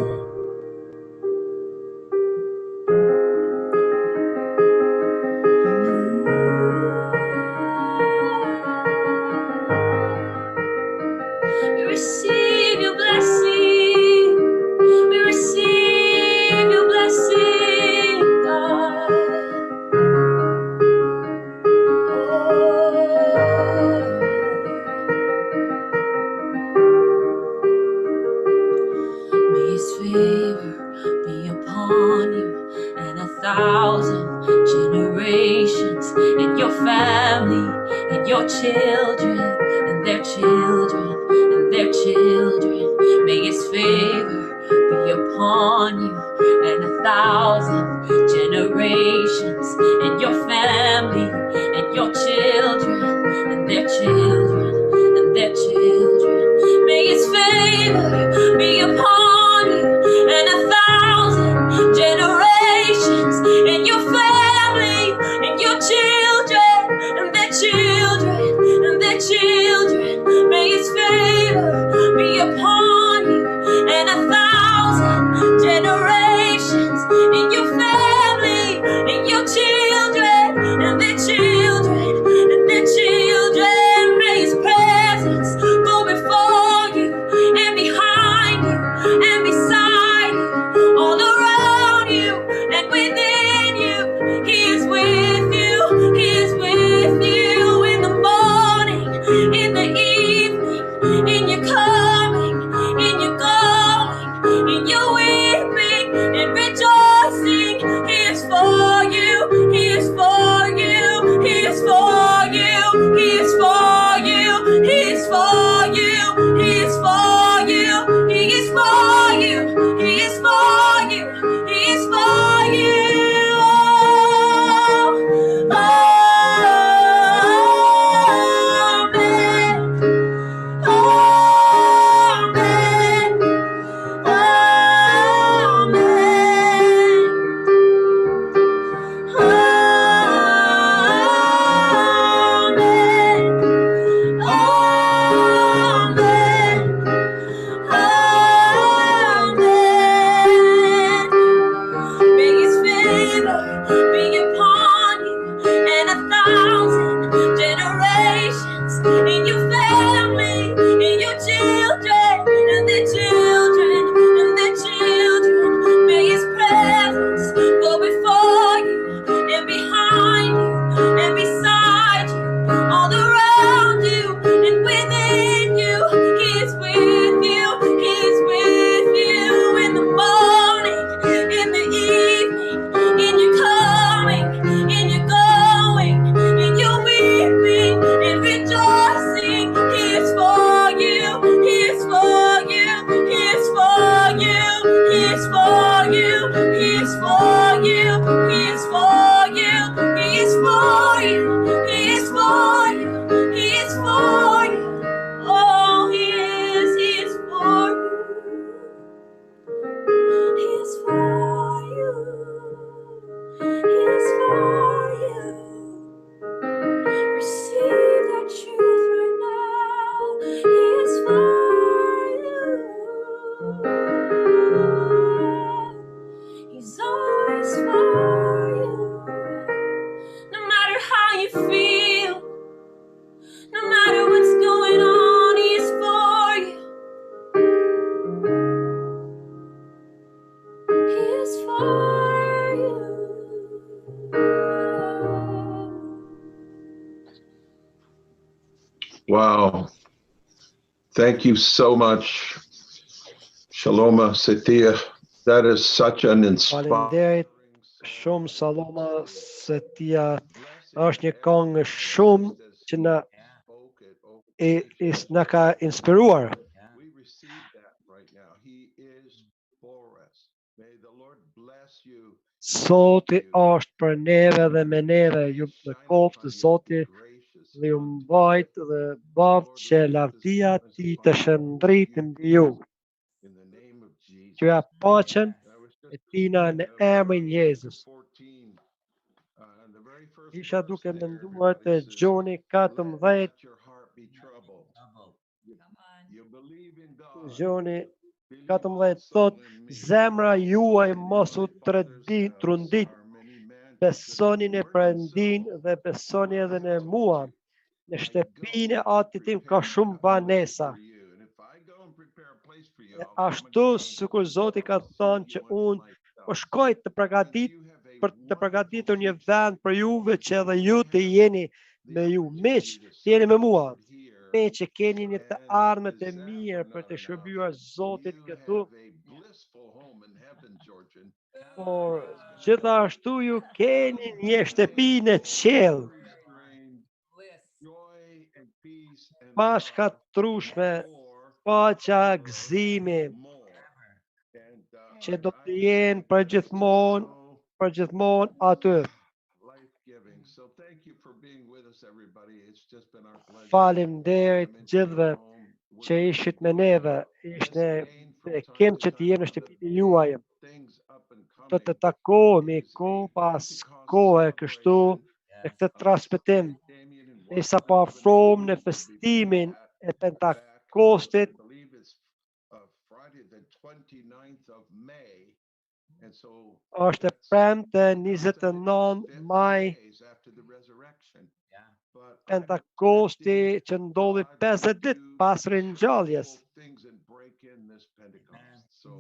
[SPEAKER 8] May his face favor be upon you and 1,000 generations in your family, in your children, and their children, and their children. May His favor be upon you and 1,000 generations in your family, in your children, and their children, and their children. May His presence go before you and behind you and beside you, all around you and within you. He is with you. He is with you in the morning, in the evening, in your coming, in your going, in your weeping and rejoicing. He is for you. He is for you. He is for you. He is for you. He is for you. He is for you. He is for you. He is for you. He is for you. May His favor be upon you and 1,000 generations in your family, in your children, and their children, and their children. May His presence go before you and behind you and beside you, all around you and within you. He is with you. He is with you in the morning, in the evening, in your coming, in your going, in your weeping and rejoicing. He is for you. He is for you. He is for you. He is for you. He is for you. He is for you. He is for you. He is for you. He is for you. Oh, He is. He is for you. He is for you. He is for you. Receive that truth right now. He is for you. He's always for you. No matter how you feel, no matter what's going on, He is for you. He is for you.
[SPEAKER 2] Wow. Thank you so much, Shaloma Setia. That is such an inspiring.
[SPEAKER 4] Faleminderit shumë Saloma se tia është një këngë shumë që na ka inspiruar.
[SPEAKER 2] We receive that right now. He is for us. May the Lord bless you.
[SPEAKER 4] Zoti është për neve dhe me neve, ju bekoftë Zoti dhe ju mbajt dhe bëft që lavdia ti të shëndrit mbi ju.
[SPEAKER 2] In the name of Jesus.
[SPEAKER 4] Që ja paqen e tina në emrin Jezus. Isha duke menduar të Gjoni 14. Gjoni 14 thot, zemra juaj mos u trundit, besoni në Perëndin dhe besoni edhe në mua. Në shtëpinë e Atit tim ka shumë banesa. Ashtu sikur Zoti ka thënë që unë po shkoj për të përgatitur një vend për juve që edhe ju të jeni me ju, miq, të jeni me mua. Me që keni një të ardhmet e mirë për të shërbyer Zotit këtu. Por gjithashtu ju keni një shtëpi në qiell. Pashka trushme, paqja, gëzimi, që do të jenë për gjithmonë aty. Faleminderit gjithëve. që ishit me neve, ishte kem që të jemi në shtëpitë juaj, do të takohemi kohë pas kohë kështu në këtë transmetim, e sa po afrohem në festimin e Pentakostit, është e premte 29 maj, Pentakosti që ndodhi 50 ditë pas ringjalljes.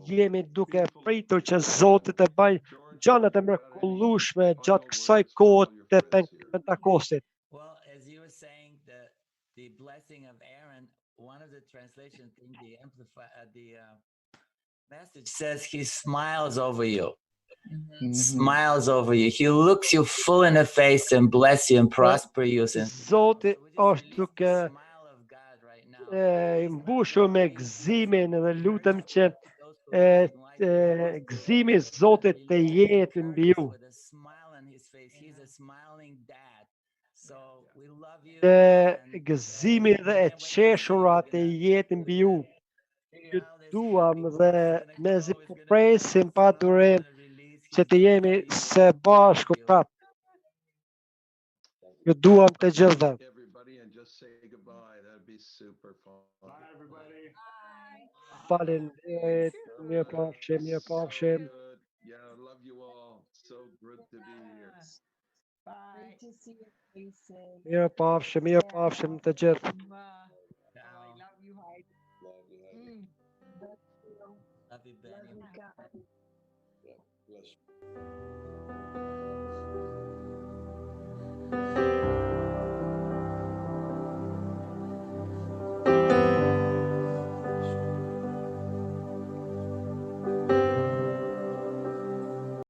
[SPEAKER 4] Jemi duke pritur që Zoti të bëjë gjëra të mrekullueshme gjatë kësaj kohe të Pentakostit.
[SPEAKER 1] Well, as you were saying, the blessing of Aaron, one of the translations in the message says he smiles over you. Smiles over you. He looks you full in the face and bless you and prosper you.
[SPEAKER 4] Zoti është duke mbushur me gëzimin dhe lutem që gëzimi i Zotit të jetë mbi ju. Gëzimi dhe e qeshura të jetë mbi ju. Ju duam dhe mezi po presim pa durim që të jemi së bashku prapë. Ju duam të gjithëve. Faleminderit, mirëpafshim, mirëpafshim.
[SPEAKER 2] Yeah, I love you all. So good to be here.
[SPEAKER 7] Bye.
[SPEAKER 6] Great to see your faces.
[SPEAKER 4] Mirëpafshim, mirëpafshim të gjithë.
[SPEAKER 7] I love you, Heidi.
[SPEAKER 5] Love you, Heidi.
[SPEAKER 6] Love you.
[SPEAKER 1] Love you, Beni.
[SPEAKER 6] Love you, God.
[SPEAKER 5] Yeah, bless you.